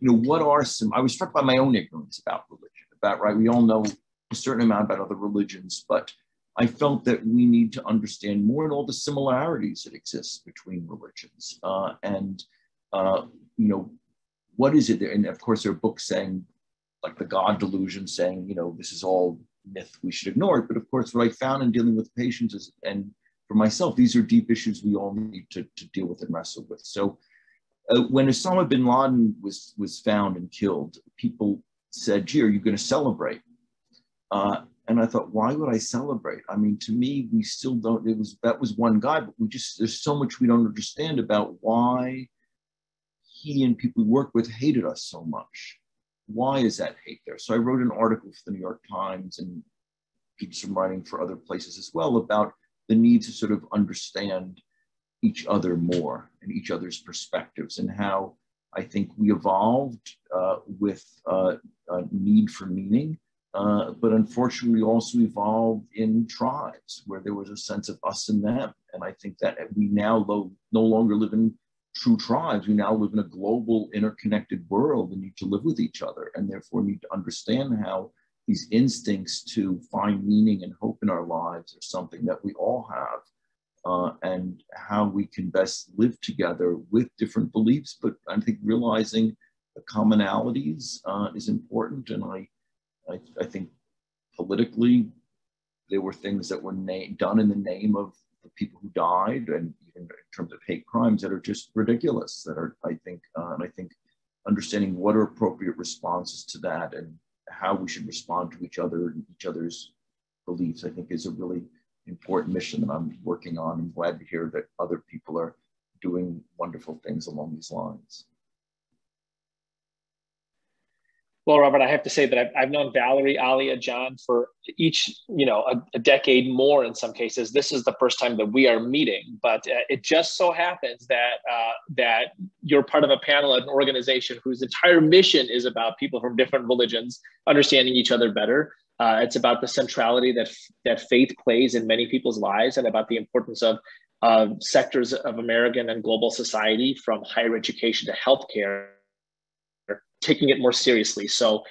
I was struck by my own ignorance about religion, we all know a certain amount about other religions, but I felt that we need to understand more and all the similarities that exist between religions. You know, what is it there? And of course, there are books saying, like the God delusion, saying, you know, this is all myth, we should ignore it. But of course, what I found in dealing with patients is, and for myself, these are deep issues we all need to deal with and wrestle with. So when Osama bin Laden was found and killed, people said, gee, are you going to celebrate? And I thought, why would I celebrate? I mean, to me, we still don't, that was one guy, but there's so much we don't understand about why he and people we work with hated us so much. Why is that hate there? So I wrote an article for the New York Times and did some writing for other places as well about the need to sort of understand each other more and each other's perspectives, and how I think we evolved with a need for meaning, but unfortunately also evolved in tribes where there was a sense of us and them. And I think that we now no longer live in true tribes. We now live in a global, interconnected world and need to live with each other, and therefore need to understand how these instincts to find meaning and hope in our lives are something that we all have, and how we can best live together with different beliefs. But I think realizing the commonalities is important. And I think politically, there were things that were done in the name of the people who died, and even in terms of hate crimes that are just ridiculous, that are, I think understanding what are appropriate responses to that and how we should respond to each other and each other's beliefs, I think is a really important mission that I'm working on. I'm glad to hear that other people are doing wonderful things along these lines. Well, Robert, I have to say that I've known Valerie, Alia, John for each, a decade more in some cases. This is the first time that we are meeting, but it just so happens that you're part of a panel at an organization whose entire mission is about people from different religions understanding each other better. It's about the centrality that faith plays in many people's lives, and about the importance of sectors of American and global society, from higher education to healthcare, taking it more seriously. So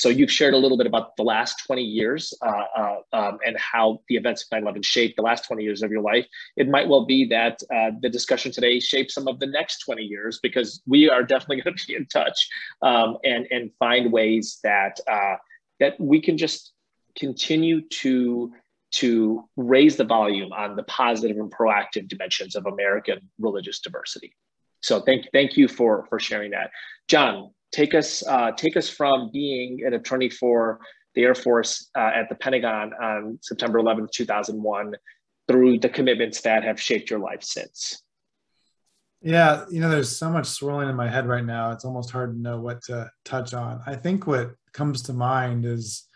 you've shared a little bit about the last 20 years and how the events of 9/11 shaped the last 20 years of your life. It might well be that the discussion today shapes some of the next 20 years, because we are definitely going to be in touch and find ways that we can just continue to raise the volume on the positive and proactive dimensions of American religious diversity. So thank you for sharing that. John, take us from being an attorney for the Air Force at the Pentagon on September 11th, 2001, through the commitments that have shaped your life since. Yeah, there's so much swirling in my head right now. It's almost hard to know what to touch on. I think what comes to mind is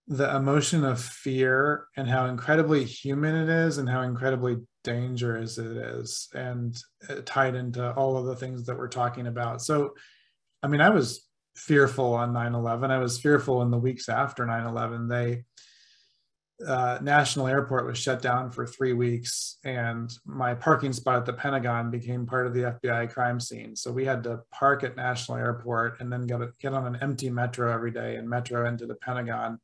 the emotion of fear, and how incredibly human it is, and how incredibly dangerous it is, and tied into all of the things that we're talking about. So, I mean, I was fearful on 9/11. I was fearful in the weeks after 9/11. National Airport was shut down for 3 weeks, and my parking spot at the Pentagon became part of the FBI crime scene. So we had to park at National Airport and then get on an empty metro every day, and metro into the Pentagon.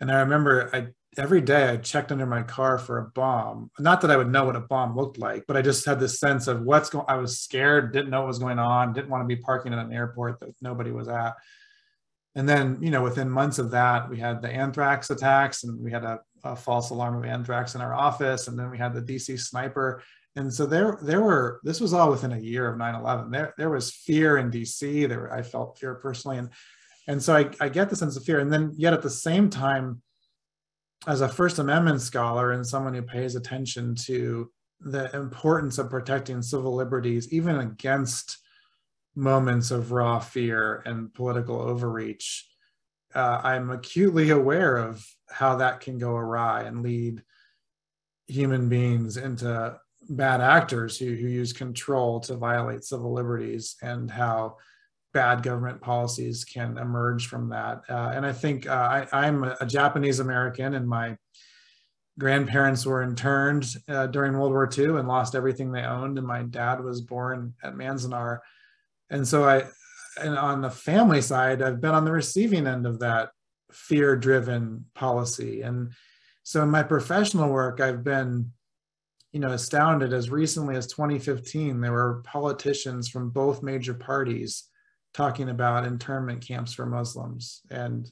And I remember every day I checked under my car for a bomb. Not that I would know what a bomb looked like, but I just had this sense of I was scared, didn't know what was going on, didn't want to be parking at an airport that nobody was at. And then, within months of that, we had the anthrax attacks, and we had a false alarm of anthrax in our office. And then we had the DC sniper. And so this was all within a year of 9/11. There was fear in DC. I felt fear personally. And so I get the sense of fear. And then yet at the same time, as a First Amendment scholar and someone who pays attention to the importance of protecting civil liberties, even against moments of raw fear and political overreach, I'm acutely aware of how that can go awry and lead human beings into bad actors who use control to violate civil liberties, and how bad government policies can emerge from that. And I think I'm a Japanese American, and my grandparents were interned during World War II and lost everything they owned. And my dad was born at Manzanar. And so and on the family side, I've been on the receiving end of that fear-driven policy. And so in my professional work, I've been, astounded. As recently as 2015, there were politicians from both major parties talking about internment camps for Muslims. And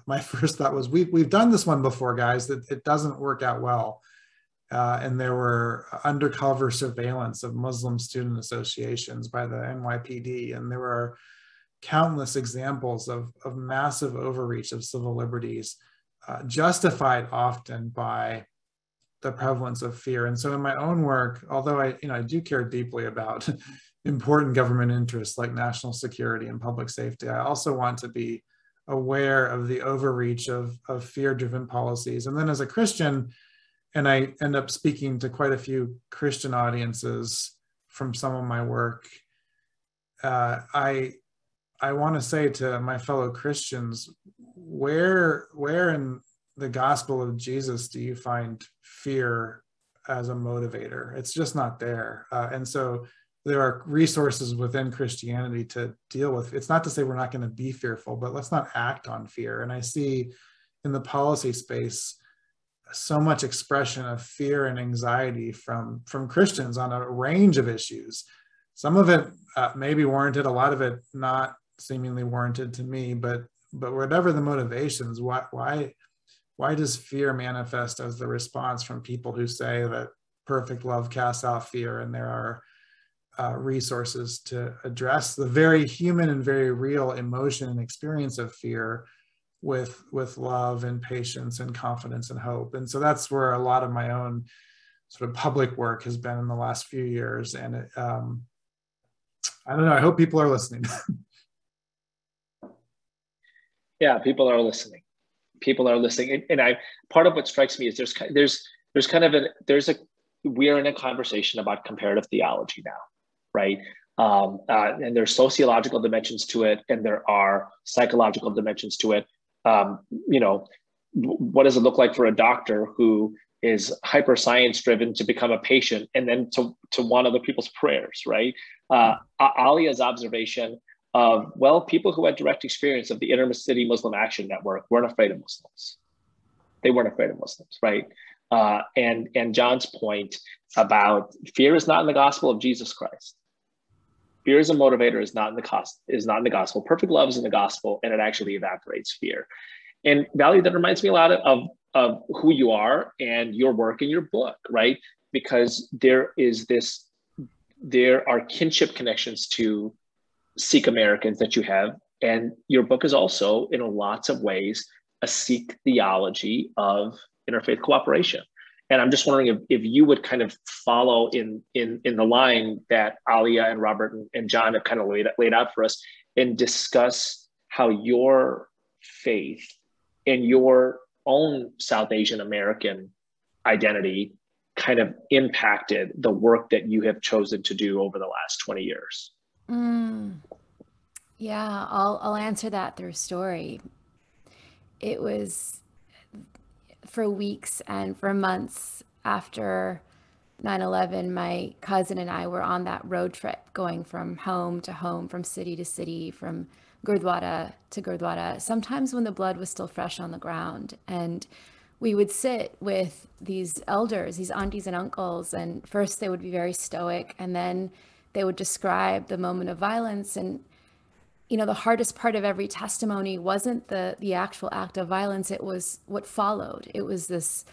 my first thought was, we've done this one before, guys, that it doesn't work out well. And there were undercover surveillance of Muslim student associations by the NYPD. And there were countless examples of massive overreach of civil liberties, justified often by the prevalence of fear. And so in my own work, although I do care deeply about important government interests like national security and public safety, I also want to be aware of the overreach of fear-driven policies. And then as a Christian, and I end up speaking to quite a few Christian audiences from some of my work, I want to say to my fellow Christians, where in the gospel of Jesus do you find fear as a motivator? It's just not there. And so there are resources within Christianity to deal with. It's not to say we're not going to be fearful, but let's not act on fear. And I see in the policy space so much expression of fear and anxiety from Christians on a range of issues. Some of it may be warranted, a lot of it not seemingly warranted to me, but whatever the motivations, why does fear manifest as the response from people who say that perfect love casts out fear, and there are resources to address the very human and very real emotion and experience of fear with love and patience and confidence and hope? And so that's where a lot of my own sort of public work has been in the last few years. And I don't know, I hope people are listening. Yeah, people are listening. People are listening. And part of what strikes me is we are in a conversation about comparative theology now, right? And there's sociological dimensions to it, and there are psychological dimensions to it. What does it look like for a doctor who is hyper science driven to become a patient and then to want other people's prayers, right? Alia's observation of, people who had direct experience of the Inner City Muslim Action Network weren't afraid of Muslims. They weren't afraid of Muslims, right? And John's point about fear is not in the gospel of Jesus Christ. Fear as a motivator is not in the gospel. Perfect love is in the gospel, and it actually evaporates fear. And Valerie, that reminds me a lot of who you are and your work in your book, right? Because there are kinship connections to Sikh Americans that you have. And your book is also, in lots of ways, a Sikh theology of interfaith cooperation. And I'm just wondering if you would kind of follow in the line that Alia and Robert and John have kind of laid out for us, and discuss how your faith and your own South Asian American identity kind of impacted the work that you have chosen to do over the last 20 years. Yeah, I'll answer that through story. It was for weeks and for months after 9/11, my cousin and I were on that road trip going from home to home, from city to city, from Gurdwara to Gurdwara, sometimes when the blood was still fresh on the ground. And we would sit with these elders, these aunties and uncles, and first they would be very stoic, and then they would describe the moment of violence. And the hardest part of every testimony wasn't the actual act of violence, it was what followed. It was this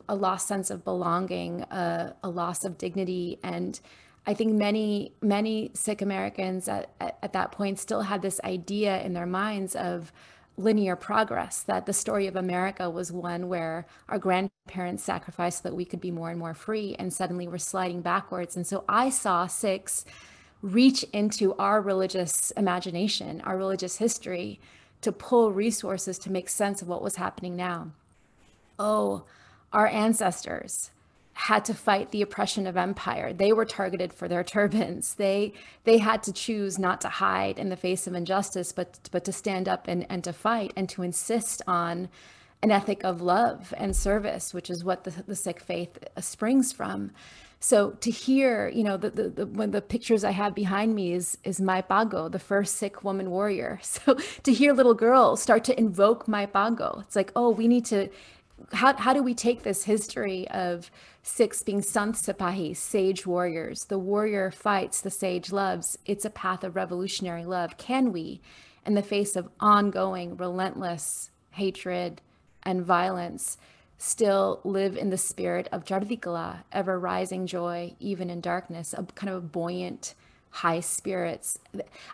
a lost sense of belonging, a loss of dignity. And I think many Sikh Americans at that point still had this idea in their minds of linear progress, that the story of America was one where our grandparents sacrificed so that we could be more and more free, and suddenly we're sliding backwards. And so I saw Sikhs reach into our religious imagination, our religious history, to pull resources to make sense of what was happening now. Oh, our ancestors had to fight the oppression of empire. They were targeted for their turbans. They had to choose not to hide in the face of injustice, but to stand up and to fight, and to insist on an ethic of love and service, which is what the Sikh faith springs from. So to hear, you know, one of the pictures I have behind me is Mai Pago, the first Sikh woman warrior. So to hear little girls start to invoke Mai Pago, it's like, oh, we need to, how do we take this history of Sikhs being Sant Sipahis, sage warriors? The warrior fights, the sage loves. It's a path of revolutionary love. Can we, in the face of ongoing, relentless hatred and violence, still live in the spirit of Jardikala, ever rising joy, even in darkness, a kind of buoyant, high spirits?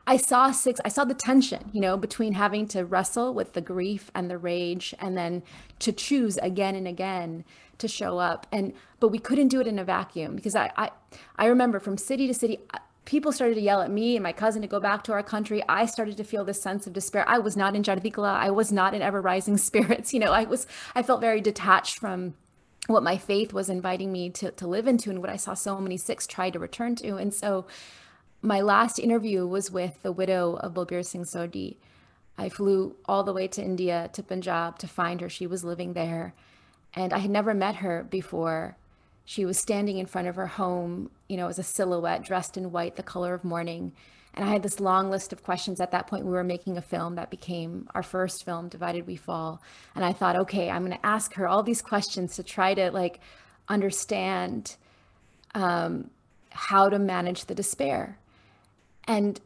I saw the tension, you know, between having to wrestle with the grief and the rage, and then to choose again and again to show up. But we couldn't do it in a vacuum, because I remember from city to city, people started to yell at me and my cousin to go back to our country. I started to feel this sense of despair. I was not in Jardikala. I was not in ever rising spirits. You know, I felt very detached from what my faith was inviting me to live into, and what I saw so many Sikhs try to return to. And so my last interview was with the widow of Balbir Singh Sodhi. I flew all the way to India, to Punjab, to find her. She was living there, and I had never met her before. She was standing in front of her home, you know, as a silhouette, dressed in white, the color of mourning. And I had this long list of questions. At that point, we were making a film that became our first film, Divided We Fall. And I thought, okay, I'm going to ask her all these questions to try to like understand how to manage the despair. And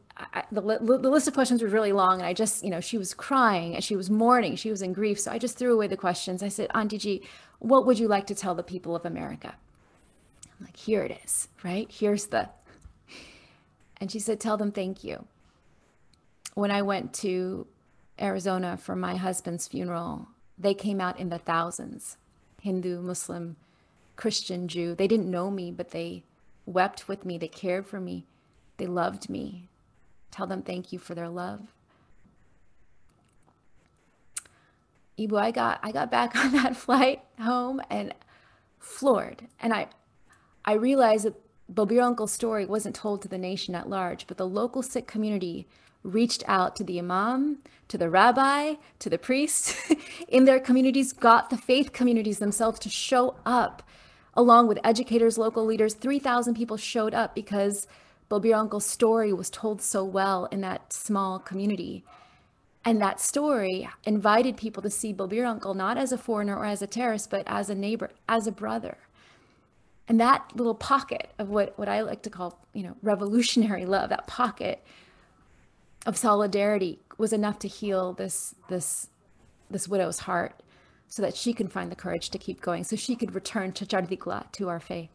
the list of questions was really long. And I just, you know, she was crying and she was mourning. She was in grief. So I just threw away the questions. I said, Auntie Ji, what would you like to tell the people of America? I'm like, here it is, right? And she said, tell them thank you. When I went to Arizona for my husband's funeral, they came out in the thousands, Hindu, Muslim, Christian, Jew. They didn't know me, but they wept with me. They cared for me. They loved me. Tell them thank you for their love. Ebu, I got back on that flight home and floored. And I realized that Balbir Uncle's story wasn't told to the nation at large, but the local Sikh community reached out to the imam, to the rabbi, to the priest in their communities, got the faith communities themselves to show up, along with educators, local leaders. 3,000 people showed up because Balbir Uncle's story was told so well in that small community. And that story invited people to see Balbir Uncle not as a foreigner or as a terrorist, but as a neighbor, as a brother. And that little pocket of what I like to call, you know, revolutionary love, that pocket of solidarity was enough to heal this widow's heart, so that she can find the courage to keep going, so she could return to Jardikla, to our faith.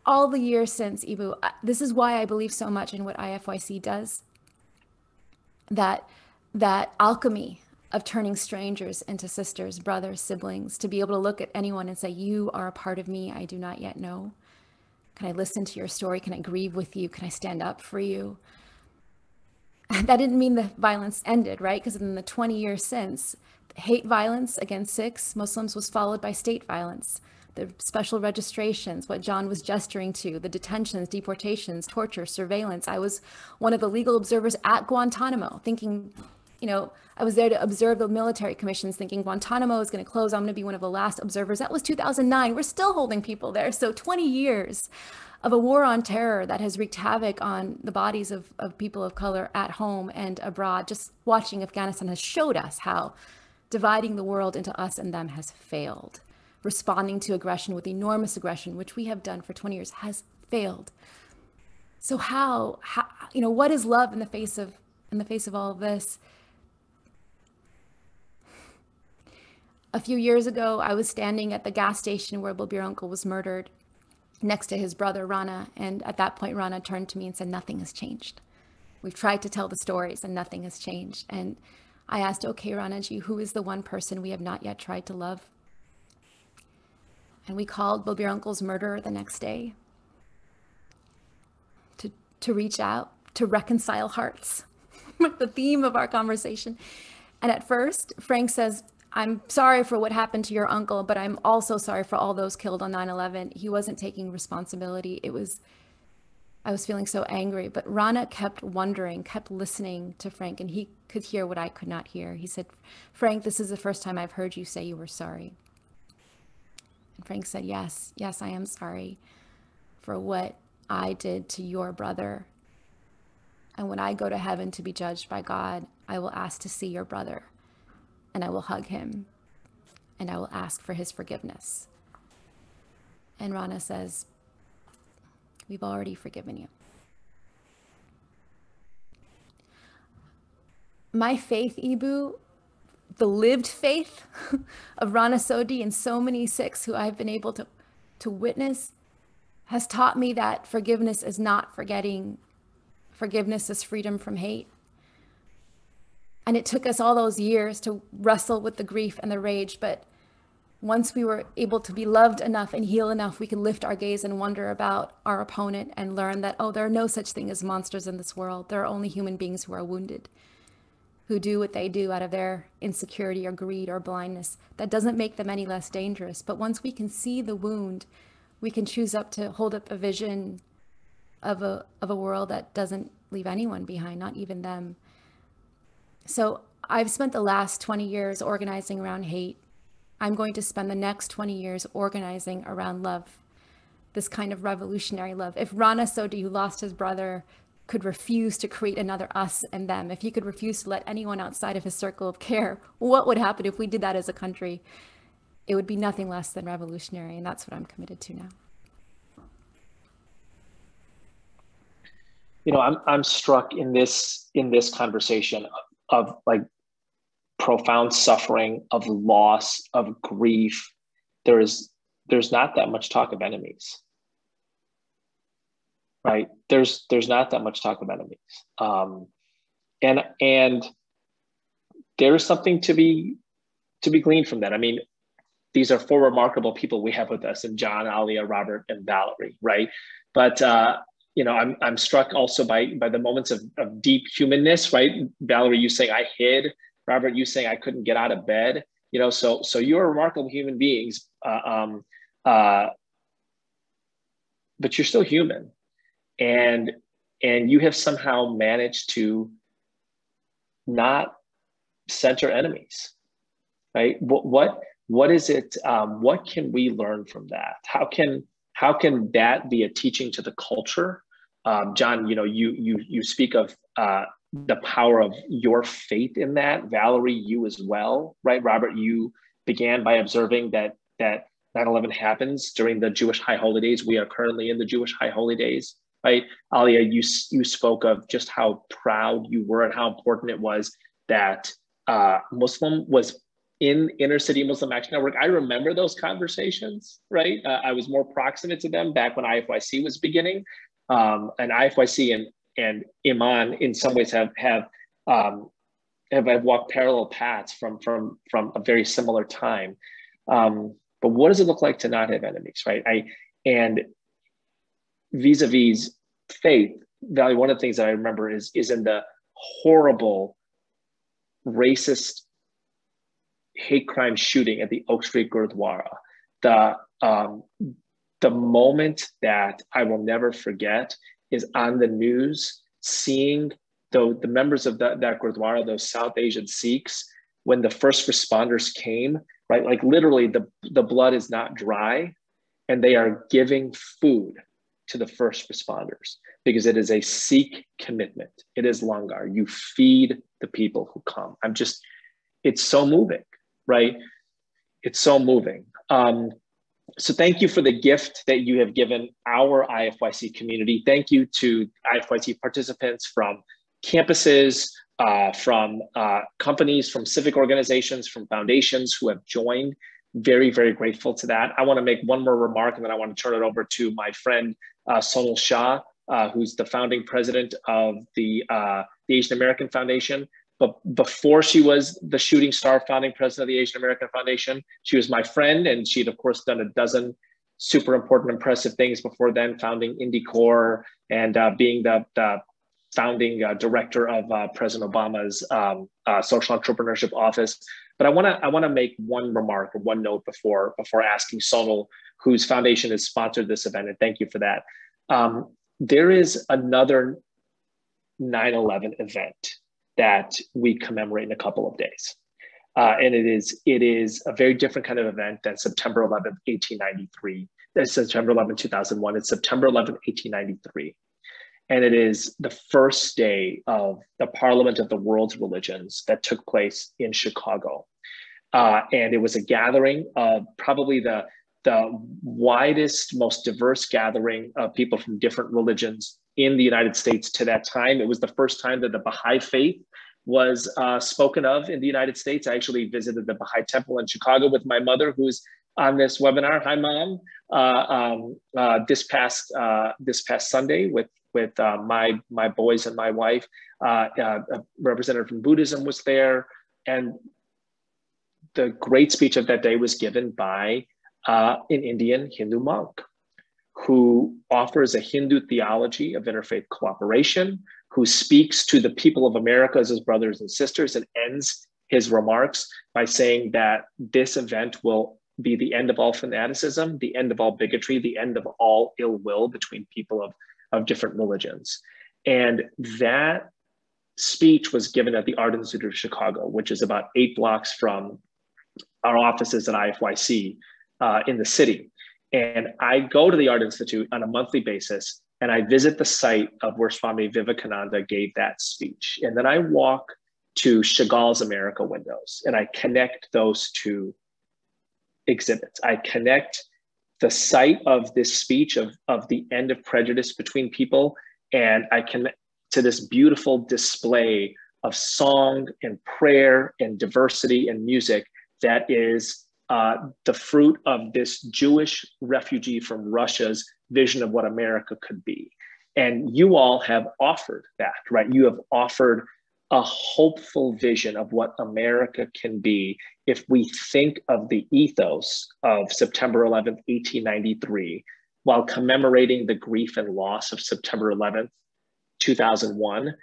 All the years since, Ebu, this is why I believe so much in what IFYC does. That alchemy of turning strangers into sisters, brothers, siblings, to be able to look at anyone and say, you are a part of me I do not yet know. Can I listen to your story? Can I grieve with you? Can I stand up for you? That didn't mean the violence ended, right? Because in the 20 years since, hate violence against Sikhs, Muslims was followed by state violence. The special registrations, what John was gesturing to, the detentions, deportations, torture, surveillance. I was one of the legal observers at Guantanamo, thinking, you know, I was there to observe the military commissions, thinking Guantanamo is going to close. I'm going to be one of the last observers. That was 2009. We're still holding people there. So 20 years of a war on terror that has wreaked havoc on the bodies of people of color at home and abroad. Just watching Afghanistan has showed us how dividing the world into us and them has failed. Responding to aggression with enormous aggression, which we have done for 20 years, has failed. So how you know, what is love in the face of all of this? A few years ago, I was standing at the gas station where Balbir Uncle was murdered, next to his brother Rana, and at that point Rana turned to me and said, nothing has changed. We've tried to tell the stories and nothing has changed. And I asked, okay, Ranaji, who is the one person we have not yet tried to love? And we called Balbir Uncle's murderer the next day to reach out, to reconcile hearts, the theme of our conversation. And at first, Frank says, I'm sorry for what happened to your uncle, but I'm also sorry for all those killed on 9/11. He wasn't taking responsibility. It was I was feeling so angry, but Rana kept wondering, kept listening to Frank, and he could hear what I could not hear. He said, Frank, this is the first time I've heard you say you were sorry. And Frank said, yes, I am sorry for what I did to your brother. And when I go to heaven to be judged by God, I will ask to see your brother, and I will hug him, and I will ask for his forgiveness. And Rana says, we've already forgiven you. My faith, Eboo, the lived faith of Rana Sodhi and so many Sikhs who I've been able to witness, has taught me that forgiveness is not forgetting. Forgiveness is freedom from hate. And it took us all those years to wrestle with the grief and the rage, but once we were able to be loved enough and heal enough, we could lift our gaze and wonder about our opponent and learn that, oh, there are no such thing as monsters in this world. There are only human beings who are wounded, who do what they do out of their insecurity or greed or blindness. That doesn't make them any less dangerous. But once we can see the wound, we can choose up to hold up a vision of a world that doesn't leave anyone behind, not even them. So I've spent the last 20 years organizing around hate. I'm going to spend the next 20 years organizing around love, this kind of revolutionary love. If Rana Sodhi, who lost his brother, could refuse to create another us and them, if he could refuse to let anyone outside of his circle of care, what would happen if we did that as a country? It would be nothing less than revolutionary, and that's what I'm committed to now. You know, I'm struck in this conversation of like profound suffering, of loss, of grief. There's not that much talk of enemies, right? There's not that much talk of enemies, and there is something to be gleaned from that. I mean, these are four remarkable people we have with us, and John, Alia, Robert, and Valerie, right? But you know, I'm struck also by the moments of deep humanness, right? Valerie, you saying I hid. Robert, you saying I couldn't get out of bed. You know, so you're remarkable human beings, but you're still human, and you have somehow managed to not center enemies, right? What is it? What can we learn from that? How can that be a teaching to the culture? John, you know, you speak of the power of your faith in that. Valerie, you as well, right? Robert, you began by observing that 9/11 happens during the Jewish high holy days. We are currently in the Jewish high holy days, right? Alia, you spoke of just how proud you were and how important it was that Muslim was in Inner City Muslim Action Network. I remember those conversations, right? I was more proximate to them back when IFYC was beginning. And IFYC and Iman in some ways have walked parallel paths from a very similar time. But what does it look like to not have enemies, right? And vis-a-vis faith, Valerie, one of the things that I remember is in the horrible racist hate crime shooting at the Oak Street Gurdwara. The moment that I will never forget is on the news, seeing the members of that Gurdwara, those South Asian Sikhs, when the first responders came, right? Like literally the blood is not dry, and they are giving food to the first responders because it is a Sikh commitment. It is langar. You feed the people who come. It's so moving, right? It's so moving. So thank you for the gift that you have given our IFYC community. Thank you to IFYC participants from campuses, from companies, from civic organizations, from foundations who have joined. Very, very grateful to that. I want to make one more remark, and then I want to turn it over to my friend Sonal Shah, who's the founding president of the Asian American Foundation. But before she was the shooting star founding president of the Asian American Foundation, she was my friend, and she'd of course done a dozen super important, impressive things before then, founding IndyCorps and being the founding director of President Obama's social entrepreneurship office. But I want to make one remark or one note before asking Sonal, whose foundation has sponsored this event, and thank you for that. there is another 9/11 event that we commemorate in a couple of days. And it is a very different kind of event than September 11th, 1893. That's September 11th, 2001. It's September 11th, 1893. And it is the first day of the Parliament of the World's Religions that took place in Chicago. And it was a gathering of probably the widest, most diverse gathering of people from different religions in the United States to that time. It was the first time that the Baha'i faith was spoken of in the United States. I actually visited the Baha'i temple in Chicago with my mother, who's on this webinar. Hi, Mom. This past Sunday with my boys and my wife. A representative from Buddhism was there, and the great speech of that day was given by an Indian Hindu monk who offers a Hindu theology of interfaith cooperation, who speaks to the people of America as his brothers and sisters, and ends his remarks by saying that this event will be the end of all fanaticism, the end of all bigotry, the end of all ill will between people of different religions. And that speech was given at the Art Institute of Chicago, which is about 8 blocks from our offices at IFYC in the city. And I go to the Art Institute on a monthly basis, and I visit the site of where Swami Vivekananda gave that speech. And then I walk to Chagall's America windows, and I connect those two exhibits. I connect the site of this speech of the end of prejudice between people, and I connect to this beautiful display of song and prayer and diversity and music that is the fruit of this Jewish refugee from Russia's vision of what America could be. And you all have offered that, right? You have offered a hopeful vision of what America can be if we think of the ethos of September 11th, 1893, while commemorating the grief and loss of September 11th, 2001.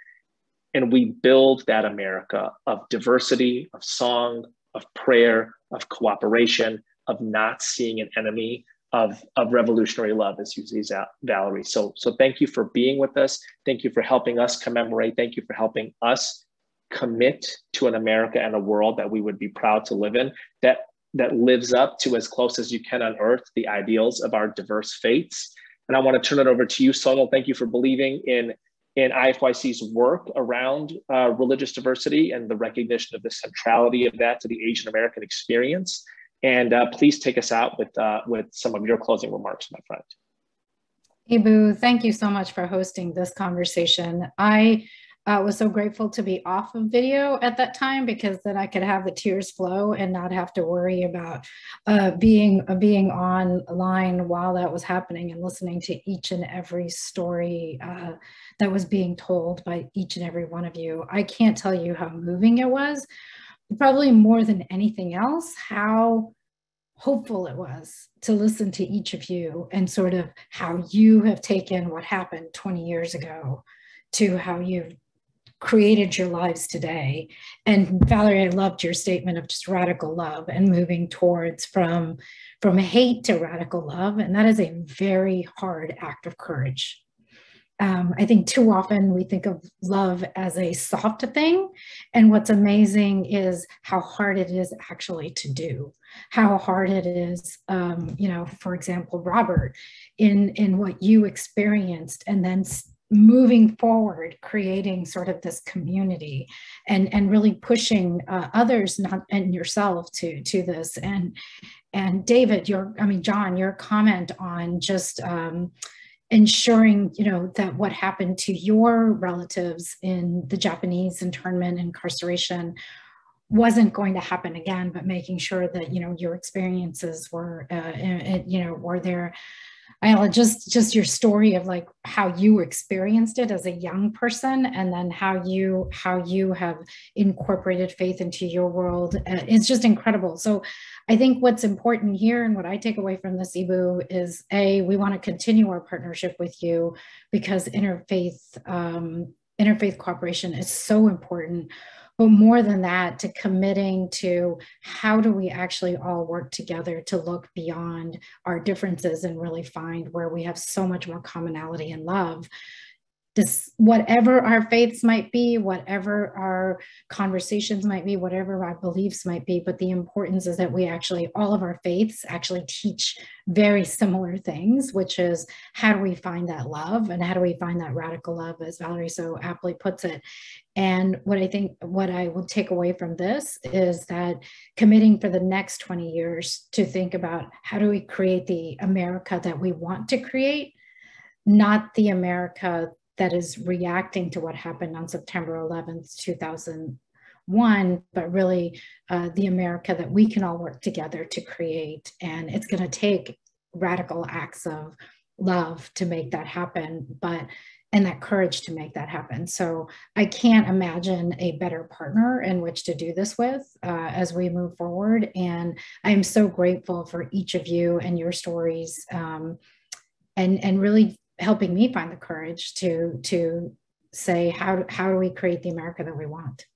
And we build that America of diversity, of song, of prayer, of cooperation, of not seeing an enemy, of revolutionary love, as you see, Valerie. So thank you for being with us. Thank you for helping us commemorate. Thank you for helping us commit to an America and a world that we would be proud to live in, that lives up to, as close as you can on earth, the ideals of our diverse faiths. And I want to turn it over to you, Sonal. Thank you for believing in IFYC's work around religious diversity and the recognition of the centrality of that to the Asian American experience. And please take us out with some of your closing remarks, my friend. Ebu, thank you so much for hosting this conversation. I was so grateful to be off of video at that time, because then I could have the tears flow and not have to worry about being online while that was happening, and listening to each and every story that was being told by each and every one of you. I can't tell you how moving it was. Probably more than anything else, how hopeful it was to listen to each of you, and sort of how you have taken what happened 20 years ago to how you've created your lives today. And Valerie, I loved your statement of just radical love and moving towards from hate to radical love. And that is a very hard act of courage. I think too often we think of love as a soft thing. And what's amazing is how hard it is actually to do, how hard it is, for example, Robert, in what you experienced, and then moving forward, creating sort of this community and really pushing others and yourself to this. And David, John, your comment on just ensuring, that what happened to your relatives in the Japanese internment, incarceration, wasn't going to happen again, but making sure that, your experiences were, were there. Ayala, just your story of like how you experienced it as a young person, and then how you have incorporated faith into your world. It's just incredible. So I think what's important here, and what I take away from this, Ebu, is we want to continue our partnership with you, because interfaith cooperation is so important, but more than that, to committing to how do we actually all work together to look beyond our differences and really find where we have so much more commonality and love. This, whatever our faiths might be, whatever our conversations might be, whatever our beliefs might be, but the importance is that we actually, all of our faiths actually teach very similar things, which is how do we find that love and how do we find that radical love, as Valerie so aptly puts it. And what I think, what I will take away from this is that committing for the next 20 years to think about how do we create the America that we want to create, not the America that is reacting to what happened on September 11th, 2001, but really the America that we can all work together to create. And it's going to take radical acts of love to make that happen, and that courage to make that happen. So I can't imagine a better partner in which to do this with as we move forward. And I'm so grateful for each of you and your stories, and really helping me find the courage to say, how do we create the America that we want?